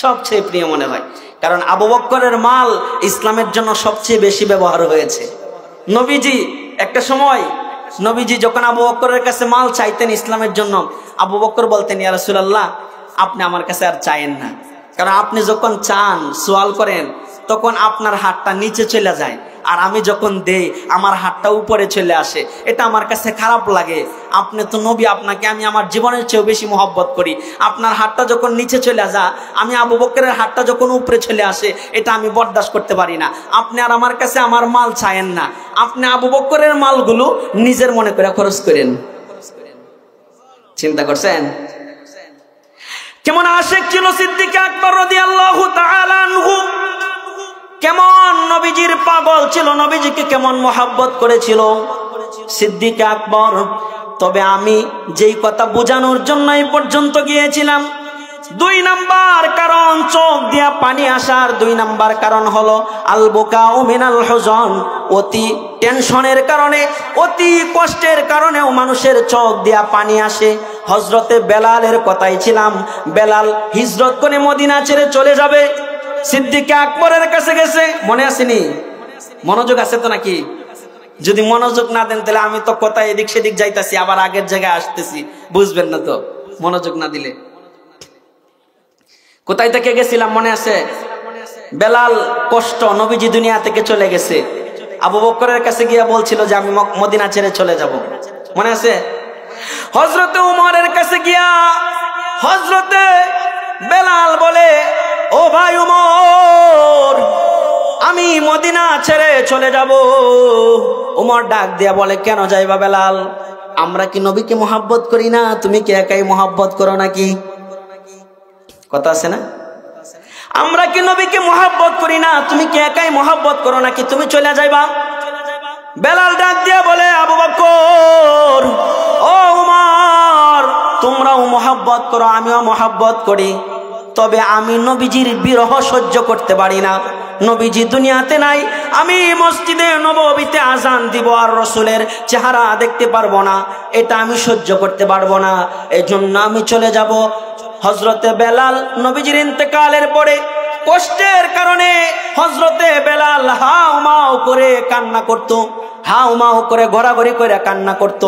সবচেয়ে প্রিয় মনে হয়। কারণ আবু বকরের মাল ইসলামের জন্য সবচেয়ে বেশি ব্যবহার হয়েছে। নবীজি একটা সময় নবীজি যখন আবু বকরের কাছে মাল চাইতেন ইসলামের জন্য, আবু বকর বলতেন, ইয়া রাসূলুল্লাহ, আপনি আমার কাছে আর চাইেন না, কারণ আপনি যখন চান সোয়াল করেন তখন আপনার হাতটা নিচে চলে যায়, আর আমি যখন দেই আমার হাতটা উপরে চলে আসে, এটা আমার কাছে খারাপ লাগে। আপনি তো নবী, আপনাকে আমি আমার জীবনের চেয়েও বেশি মহব্বত করি, আপনার হাতটা যখন নিচে চলে যায়, আমি আবু বকরের হাতটা যখন উপরে চলে আসে, এটা আমি বরদাস্ত করতে পারি না। আপনি আর আমার কাছে আমার মাল চায়েন না, আপনি আবু বকরের মালগুলো নিজের মনে করে খরচ করেন। চিন্তা করছেন কেমন আশিক ছিল সিদ্দিক আকবর রাদিয়াল্লাহু তাআলা আনহু, কেমন নবীজির পাগল ছিল, নবীজিকে কেমন মহব্বত করেছিল সিদ্দিক আকবর। তবে আমি যেই কথা বোঝানোর জন্য এই পর্যন্ত গিয়েছিলাম, 2 নাম্বার কারণ চোখ দিয়া পানি আসার 2 নাম্বার কারণ হলো আল বুকাউ মিনাল হুজন, অতি টেনশনের কারণে, অতি কষ্টের কারণেও মানুষের চোখ দিয়া পানি আসে। হযরতে বেলালের কথাই ছিলাম, বেলাল হিজরত করে মদিনা ছেড়ে চলে যাবে, সিদ্দিক আকবরের কাছে গেছে, মনে আসেনি? মনোযোগ আছে তো নাকি? যদি মনোযোগ না দেন তাহলে আমি তো কোথায় এদিক সেদিক যাইতাছি, আবার আগের জায়গায় আসতেছি, বুঝবেন না তো মনোযোগ না দিলে। কোথায় থেকে গেছিলাম মনে আছে? বেলাল কষ্ট, নবীজি দুনিয়া থেকে চলে গেছে, আবু বকরের কাছে গিয়া বলছিল যে আমি মদিনা ছেড়ে চলে যাব, মনে আছে? হযরতে উমরের কাছে গিয়া হযরতে বেলাল বলে, ও ভাই উমর, আমি মদিনা ছেড়ে চলে যাব। উমর ডাক দিয়া বলে, কেন যাইবা বেলাল? আমরা কি নবীকে মহব্বত করি না? তুমি কি একাই মহব্বত করো নাকি? কথা আছে না? আমরা কি নবীকে মহব্বত করি না? তুমি কি একাই মহব্বত করো নাকি? তুমি চলে যাইবা? বেলাল ডাক দিয়া বলে, আবু বকর, ও উমর, তোমরাও মহব্বত করো, আমিও মহব্বত করি, তবে আমি নবীজির বিরহ সহ্য করতে পারি না। নবীজি দুনিয়াতে নাই, আমি মসজিদে নববীতে আজান দিব আর রসুলের চেহারা দেখতে পারবো না, এটা আমি সহ্য করতে পারবো না, এজন্য আমি চলে যাব। হযরতে বেলাল নবীজির ইন্তেকালের পরে কষ্টের কারণে হযরতে বেলাল হাউ মাউ করে কান্না করত, হাউ মাউ করে ঘোরাঘুরি করে কান্না করত।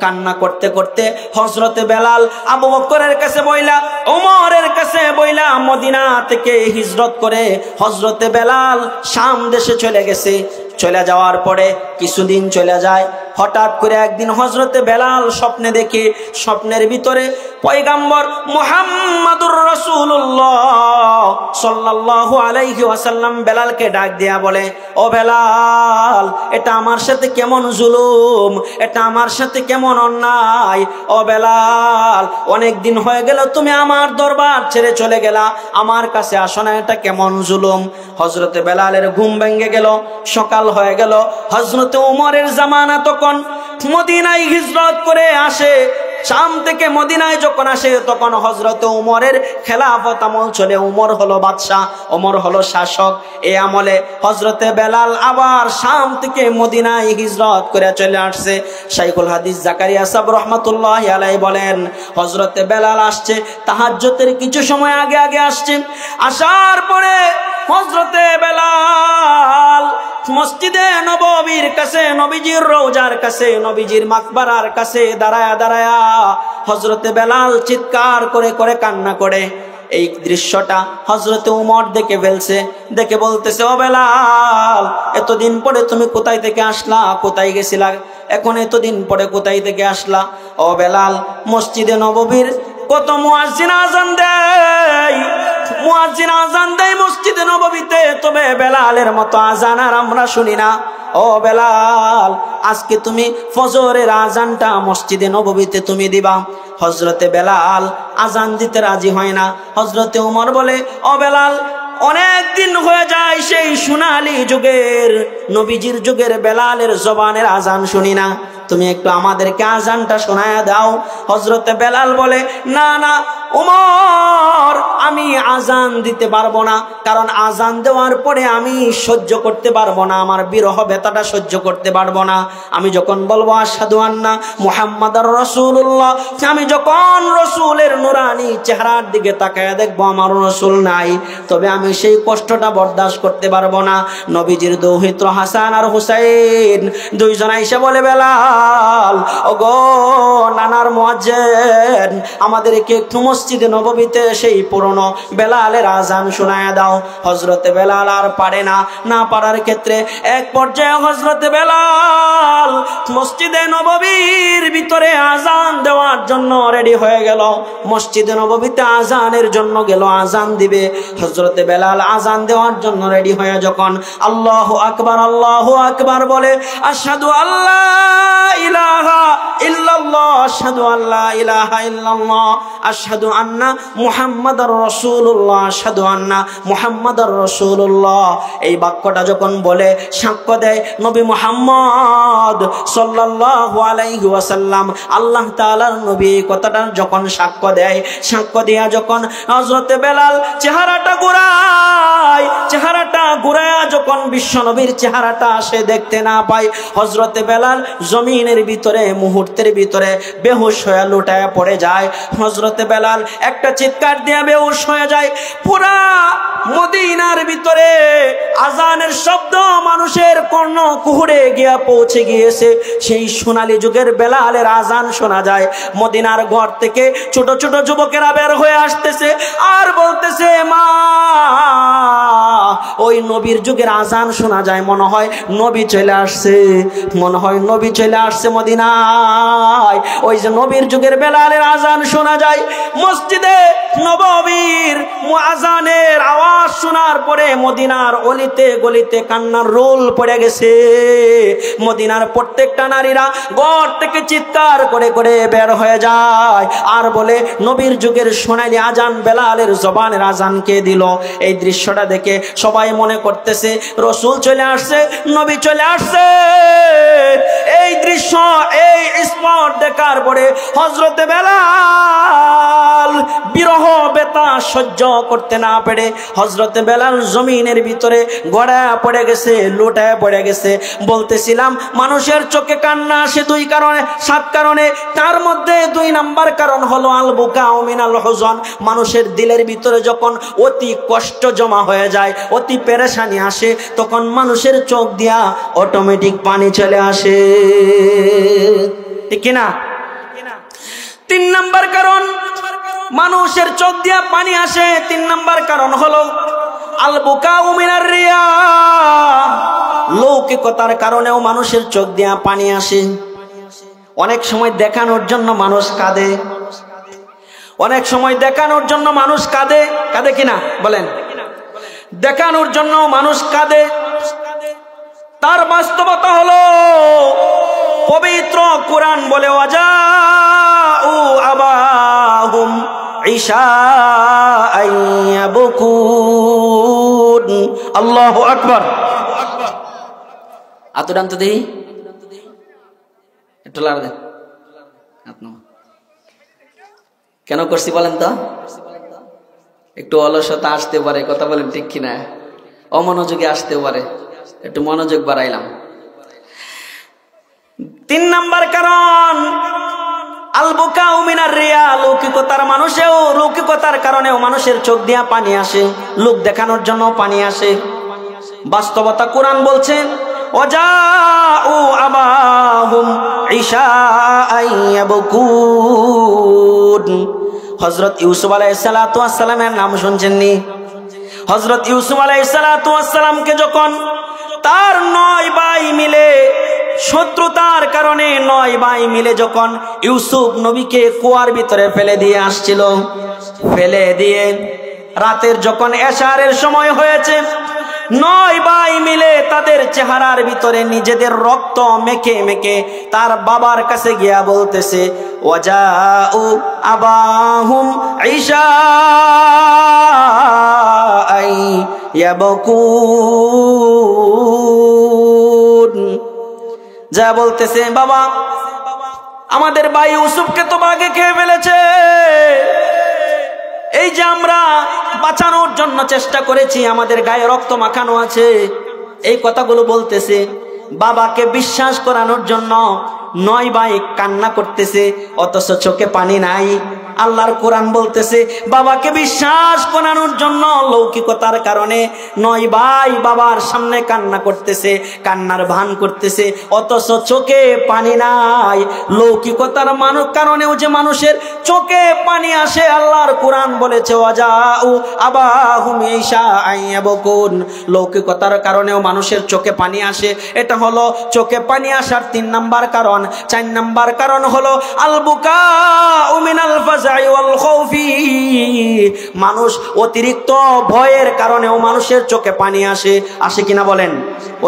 কান্না করতে করতে হযরতে বেলাল আবু বকরের কাছে বইলা, ওমরের কাছে বইলা মদিনা থেকে হিজরত করে হযরতে বেলাল শাম দেশে চলে গেছে। চলে যাওয়ার পরে কিছুদিন চলে যায়, হঠাৎ করে একদিন হযরতে বেলাল স্বপ্নে দেখে, স্বপ্নের ভিতরে পয়গম্বর মুহাম্মাদুর রাসূলুল্লাহ সাল্লাল্লাহু আলাইহি ওয়াসাল্লাম বেলালকে ডাক দিয়া বলে, ও বেলাল, এটা আমার সাথে কেমন জুলুম, এটা আমার সাথে কেমন অন্যায়। ও বেলাল, অনেক দিন হয়ে গেল তুমি আমার দরবার ছেড়ে চলে গেলা, আমার কাছে আসো না, এটা কেমন জুলুম। হযরতে বেলালের ঘুম ভেঙে গেল, সকাল হয়ে গেল। হযরতে উমরের জামানা তখন মদিনায় হিজরত করে আসে, শাম থেকে মদিনায় যখন আসে তখন হযরতে উমরের খেলাফত আমল চলে, উমর হলো বাদশা, উমর হলো শাসক। এই আমলে হযরতে বেলাল আবার শাম থেকে মদিনায় হিজরত করে চলে আসছে। শাইখুল হাদিস জাকারিয়া সাহেব রাহমাতুল্লাহি আলাইহি বলেন, হযরতে বেলাল আসছে তাহাজ্জুদের কিছু সময় আগে আগে আসছে। আসার পরে হযরতে বেলাল মসজিদে নববীর কাছে, নবীজির রওজার কাছে, নবীজির মাকবারার কাছে দাঁড়ায়া দাঁড়ায়া হযরতে বেলাল চিৎকার করে করে কান্না করে। এই দৃশ্যটা হযরতে উমর দেখে ফেলছে, দেখে বলতেছে, ও বেলাল, এতদিন পরে তুমি কোথায় থেকে আসলা, কোথায় গেছিলা, এখন এতদিন পরে কোথায় থেকে আসলা? ও বেলাল, মসজিদে নববীর কত মুয়াজ্জিন আযান দেয়, মুয়াজ্জিন আযান দেয় মসজিদে নববীতে, তবে বেলালের মতো আযান আর আমরা শুনি না। ও বেলাল, আজকে তুমি ফজরের আযানটা মসজিদে নববীতে তুমি দিবা। হযরতে বেলাল আযান দিতে রাজি হয় না। হযরতে উমর বলে, ও বেলাল, অনেক দিন হয়ে যায় সেই সোনালী যুগের নবীজির যুগের বেলালের জবানের আযান শুনি না, তুমি একটু আমাদেরকে আযানটা শোনায়া দাও। হযরতে বেলাল বলে, না না উমর, আমি আমি আজান দিতে পারবো না, কারণ আজান দেওয়ার পরে আমি সহ্য করতে পারবো না, আমার বিরহ ব্যথাটা সহ্য করতে পারবো না। আমি যখন বলবো আশহাদু আন্না মুহাম্মাদার রাসূলুল্লাহ, আমি যখন রসুলের নুরানি চেহারার দিকে তাকায় দেখবো আমার রসুল নাই, তবে আমি সেই কষ্টটা বরদাস্ত করতে পারবো না। নবীজির দৌহিত্র হাসান আর হুসাইন দুইজন আইসা বলে, বেলাল ওগো নানার মুয়াজ্জিন, আমাদেরকে একটু মসজিদে নববীতে সেই পুরনো বেলালের আজান শোনায় দাও। হযরতে বেলাল আর পারে না, না পারার ক্ষেত্রে এক পর্যায়ে হযরতে বেলাল মসজিদে নববীর ভিতরে আজান দেওয়ার জন্য রেডি হয়ে গেল। মসজিদে নববীতে আজানের জন্য গেল, আজান দিবে। হযরতে বেলাল আজান দেওয়ার জন্য রেডি হয়ে যখন আল্লাহু আকবার বলে, আশহাদু আল্লা ইলাহা ইল্লাল্লাহ, আশহাদু আল্লা ইলাহা ইল্লাল্লাহ, আশহাদু আন্না মুহাম্মাদার রাসূলুল্লাহ, আশহাদু আন্না মুহাম্মাদার রাসূলুল্লাহ, এই বাক্যটা যখন বলে সাক্ষ্য দেয় নবী মুহাম্মদ সাল্লাল্লাহু আলাইহি ওয়াসাল্লাম, আল্লাহ তাআলার নবী কথাটা যখন সাক্ষ্য দেয়, সাক্ষ্য দিয়া যখন হযরতে বেলাল চেহারাটা ঘুরায় যখন বিশ্ব নবীর চেহারাটা সে দেখতে না পায়, হযরতে বেলাল জমিনের ভিতরে মুহূর্তের ভিতরে বেহুশ হয়ে লুটায় পড়ে যায়। হযরতে বেলাল একটা চিৎকার দিয়ে বেহুশ হয়ে যায়। পুরা মদিনার ভিতরে আজানের শব্দ মানুষের কর্ণ কুহুরে গিয়া পৌঁছে গিয়েছে। সেই সোনালী যুগের বেলালের আজান শোনা যায়। মদিনার ঘর থেকে ছোট ছোট যুবকেরা বের হয়ে আসতেছে আর বলতেছে, মা ওই নবীর যুগের আজান শোনা যায়, মনে হয় নবী চলে আসছে, মনে হয় নবী চলে আসছে মদিনায়। ওই যে নবীর যুগের বেলালের আজান শোনা যায়। মসজিদে নববীর আজানের আওয়াজ শোনার পরে মদিনার অলিতে গলিতে কান্নার রোল পড়ে গেছে। মদিনার প্রত্যেকটা নারীরা ঘর থেকে চিৎকার করে করে বের হয়ে যায় আর বলে, নবীর যুগের সোনালী আজান বেলালের জবানের আজান কে দিল? এই দৃশ্যটা দেখে সবাই মনে করতেছে রসুল চলে আসছে, নবী চলে আসছে। এই দৃশ্য, এই স্পট দেখার পরে হযরতে বেলাল বিরহ বেতা সহ্য করতে না পেরে হযরতে বেলাল জমিনের ভিতরে গড়ায় পড়ে গেছে, লুটায় পড়ে গেছে। বলতেছিলাম মানুষের চোখে কান্না আসে দুই কারণে, 7 কারণে। তার মধ্যে 2 নাম্বার কারণ হলো আল বুকাউ মিনাল হুজন। মানুষের দিলের ভিতরে যখন অতি কষ্ট জমা হয়ে যায়, অতি পেরেশানি আসে, তখন মানুষের চোখ দিয়া অটোমেটিক পানি চলে আসে, ঠিক কিনা? 3 নাম্বার কারণ মানুষের চোখ দিয়া পানি আসে, 3 নাম্বার কারণ হলো আল বুকাউ মিনার রিয়া। লৌকিকতার কারণেও মানুষের চোখ দিয়া পানি আসে। অনেক সময় দেখানোর জন্য মানুষ কাঁদে, অনেক সময় দেখানোর জন্য মানুষ কাঁদে, কাঁদে কিনা বলেন? দেখানোর জন্য মানুষ কাঁদে। তার বাস্তবতা হলো পবিত্র কোরআন বলে, ওয়াজাউ আবাহুম ইশাআন ইয়াবকুন। আল্লাহু আকবার। আতুরাম তো দেই একটু লাড়া দেন। কেন করছি বলেন তো? একটু অলসতা আসতে পারে, কথা বলেন ঠিক কিনা? অমনোযোগে আসতে পারে, একটু মনোযোগ বাড়াইলাম। 3 নাম্বার কারণ আল বুকাউ মিনার রিয়া। লৌকিকতার কারণেও মানুষের চোখ দিয়া পানি আসে, লোক দেখানোর জন্য পানি আসে। বাস্তবতা কোরআন বলছে, ওয়াজাউ আবাহুম ইশাআন ইয়াবকুন। হযরত ইউসুফ আলাইহিস সালাতু ওয়াস সালামের নাম শুনছেননি? হযরত ইউসুফ আলাইহিস সালাতু ওয়াস সালামকে যখন তার 9 ভাই মিলে শত্রুতার কারণে 9 ভাই মিলে যখন ইউসুফ নবীকে কুয়ার ভিতরে ফেলে দিয়ে আসছিল, ফেলে দিয়ে রাতের যখন এশারের সময় হয়েছে, 9 ভাই মিলে তাদের চেহারার ভিতরে নিজেদের রক্ত মেখে মেখে তার বাবার কাছে গিয়া বলতেছে, ওয়াজাউ আবাহুম ইশাআন ইয়াবকুন। যা বলতেছে, বাবা আমাদের ভাই ইউসুফকে তো বাঘে খেয়ে ফেলেছে। এই যে আমরা বাঁচানোর জন্য চেষ্টা করেছি, আমাদের গায়ে রক্ত মাখানো আছে, এই কথাগুলো বলতেছে। বাবাকে বিশ্বাস করানোর জন্য 9 ভাই কান্না করতেছে, অথচ চোখে পানি নাই। আল্লাহর কোরআন বলতেছে বাবাকে বিশ্বাস করানোর জন্য লৌকিকতার কারণে 9 ভাই বাবার সামনে কান্না করতেছে, কান্নার ভান করতেছে, অথচ চোখে পানি নাই। লৌকিকতার কারণেও যে মানুষের চোখে পানি আসে, আল্লাহর কোরআন বলেছে ওয়াজাউ আবাহুম ইশাআন ইয়াবকুন। লৌকিকতার কারণেও মানুষের চোখে পানি আসে, এটা হলো চোখে পানি আসার 3 নাম্বার কারণ। 4 নাম্বার কারণ হলো আল বুকাউ মিনাল ফাজাই ওয়াল খাউফি। মানুষ অতিরিক্ত ভয়ের কারণেও মানুষের চোখে পানি আসে, আসে কিনা বলেন?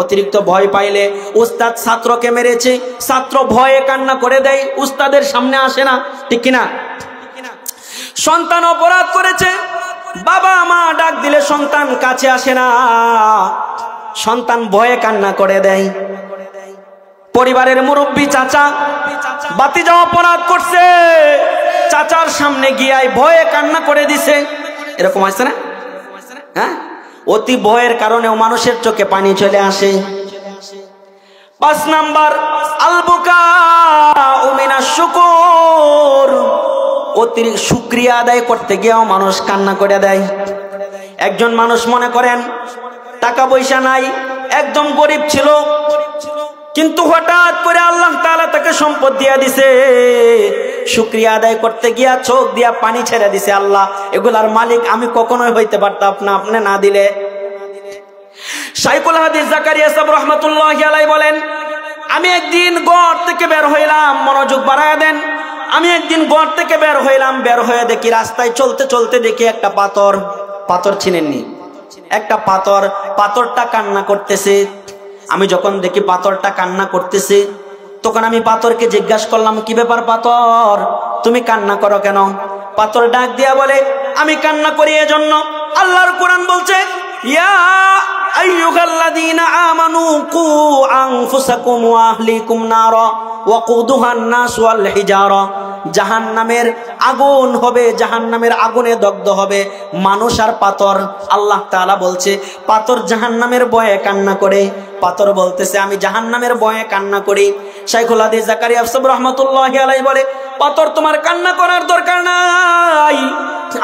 অতিরিক্ত ভয় পাইলে, উস্তাদ ছাত্রকে মেরেছে, ছাত্র ভয়ে কান্না করে দেয়, উস্তাদের সামনে আসে না, ঠিক কিনা? সন্তান অপরাধ করেছে, বাবা মা ডাক দিলে সন্তান কাছে আসে না, সন্তান ভয়ে কান্না করে দেয়। পরিবারের মুরব্বী চাচা, ভাতিজা অপরাধ করছে, চাচার সামনে গিয়ে ভয়ে কান্না করে দিছে, এরকম আছে না? হ্যাঁ, অতি ভয়ের কারণেও মানুষের চোখে পানি চলে আসে। 5 নাম্বার আল বুকাউ মিনাশ শুকুর। অতিরিক্ত শুকরিয়া আদায় করতে গিয়েও মানুষ কান্না করে দেয়। একজন মানুষ মনে করেন টাকা পয়সা নাই, একদম গরিব ছিল, কিন্তু হঠাৎ করে আল্লাহ তাআলা তাকে সম্পদ দিয়া দিছে, শুকরিয়া আদায় করতে গিয়া চোখ দিয়া পানি ছেড়ে দিছে। আল্লাহ, এগুলার মালিক আমি কখনোই হইতে পারতাম না, আপনি না দিলে। শাইখুল হাদিস জাকারিয়া সাহেব রাহমাতুল্লাহি আলাইহি বলেন, আমি একদিন ঘর থেকে বের হইলাম, মনোযোগ বাড়ায়া দেন, আমি একদিন ঘর থেকে বের হইলাম, বের হয়ে দেখি রাস্তায় চলতে চলতে দেখি একটা পাথর, পাথর চিনেননি? একটা পাথর, পাথরটা কান্না করতেছে। আমি যখন দেখি পাথরটা কান্না করতেছে, তখন আমি পাথরকে জিজ্ঞাসা করলাম, কি ব্যাপার পাথর, তুমি কান্না করো কেন? পাথর ডাক দিয়া বলে, আমি কান্না করি এজন্য, আল্লাহর কোরআন বলছে ইয়া আইয়ুহাল্লাযীনা আমানু কু আনফুসাকুম ওয়া আহলিকুম নারা ওয়াকুদুহান নাস ওয়াল হিজারা। জাহান্নামের আগুন হবে, জাহান্নামের আগুনে দগ্ধ হবে মানুষ আর পাথর। আল্লাহ তাআলা বলছে পাথর জাহান্নামের ভয়ে কান্না করে। পাথর বলতেছে আমি জাহান্নামের ভয়ে কান্না করি। শাইখুল হাদিস জাকারিয়া সাহেব রাহমাতুল্লাহি আলাইহি বলে, পাথর তোমার কান্না করার দরকার নাই,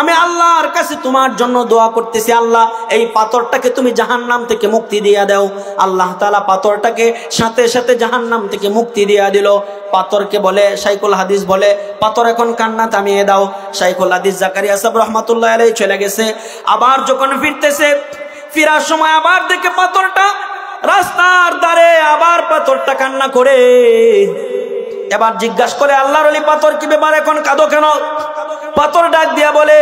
আমি আল্লাহর কাছে তোমার জন্য দোয়া করতেছি, আল্লাহ এই পাথরটাকে তুমি জাহান্নাম থেকে মুক্তি দিয়া দাও। আল্লাহ তাআলা পাথরটাকে সাথে সাথে জাহান্নাম থেকে মুক্তি দিয়া দিল। পাথরকে বলে, শাইখুল হাদিস বলে, পাথর এখন কান্না থামিয়ে দাও। শাইখুল হাদিস জাকারিয়া সাহেব রাহমাতুল্লাহি আলাইহি চলে গেছে। আবার যখন ফিরতেছে, ফিরার সময় আবার দেখে পাথরটা রাস্তার ধারে, আবার পাথরটা কান্না করে। এবার জিজ্ঞাসা করে, আল্লাহর ওলি পাথর কি ব্যাপার, এখন কাঁদো কেন? পাথর ডাক দিয়া বলে,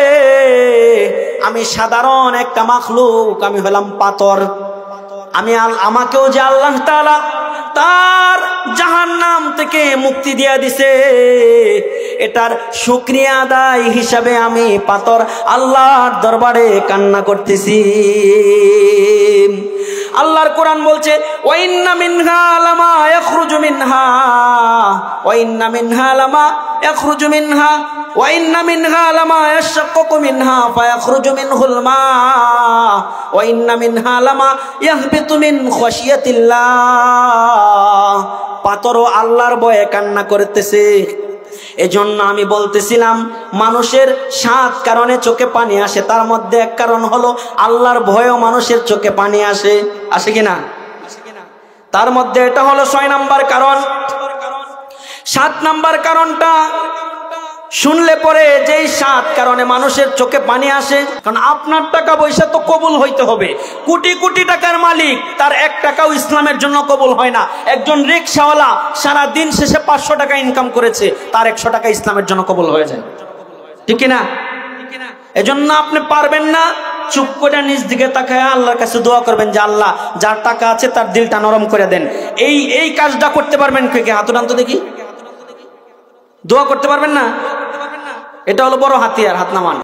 আমি সাধারণ একটা মাখলুক, আমি হলাম পাথর, আমাকেও যে আল্লাহ তাআলা তার জাহান্নাম থেকে মুক্তি দিয়া দিছে, এটার শুকরিয়া আদায় হিসাবে আমি পাথর আল্লাহর দরবারে কান্না করতেছি। আল্লাহর কোরআন বলছে ওয়া ইন্না মিনহা লামা ইয়াখরুজু মিনহা ওয়া ইন্না মিনহা লামা ইয়াখরুজু মিনহা ওয়া ইন্না মিনহা লামা ইয়াশাক্কাকু মিনহা ফায়াখরুজু মিনহুল মা ওয়া ইন্না মিনহা লামা ইয়াহবিতু মিন খাশিয়াতিল্লাহ। পাথরও আল্লাহর ভয়ে কান্না করতেছে। এজন্য আমি বলতেছিলাম মানুষের 7 কারণে চোখে পানি আসে, তার মধ্যে এক কারণ হলো আল্লাহর ভয়েও মানুষের চোখে পানি আসে, আসে কিনা? তার মধ্যে এটা হলো 6 নাম্বার কারণ। 7 নাম্বার কারণটা শুনলে পরে যেই 7 কারণে মানুষের চোখে পানি আসে, কারণ আপনার টাকা পয়সা তো কবুল হইতে হবে। কোটি কোটি টাকার মালিক, তার 1 টাকাও ইসলামের জন্য কবুল হয় না। একজন রিকশাওয়ালা সারা দিন শেষে 500 টাকা ইনকাম করেছে, তার 100 টাকা ইসলামের জন্য কবুল হয়ে যায়, ঠিক না? এজন্য আপনি পারবেন না, চুপ করে নিজ দিকে তাকায় আল্লাহর কাছে দোয়া করবেন যে আল্লাহ যার টাকা আছে তার দিলটা নরম করে দেন। এই কাজটা করতে পারবেন কে? হাত উঠান তো দেখি। দোয়া করতে পারবেন না? এটা হলো বড় হাতিয়ার, হাত নামান।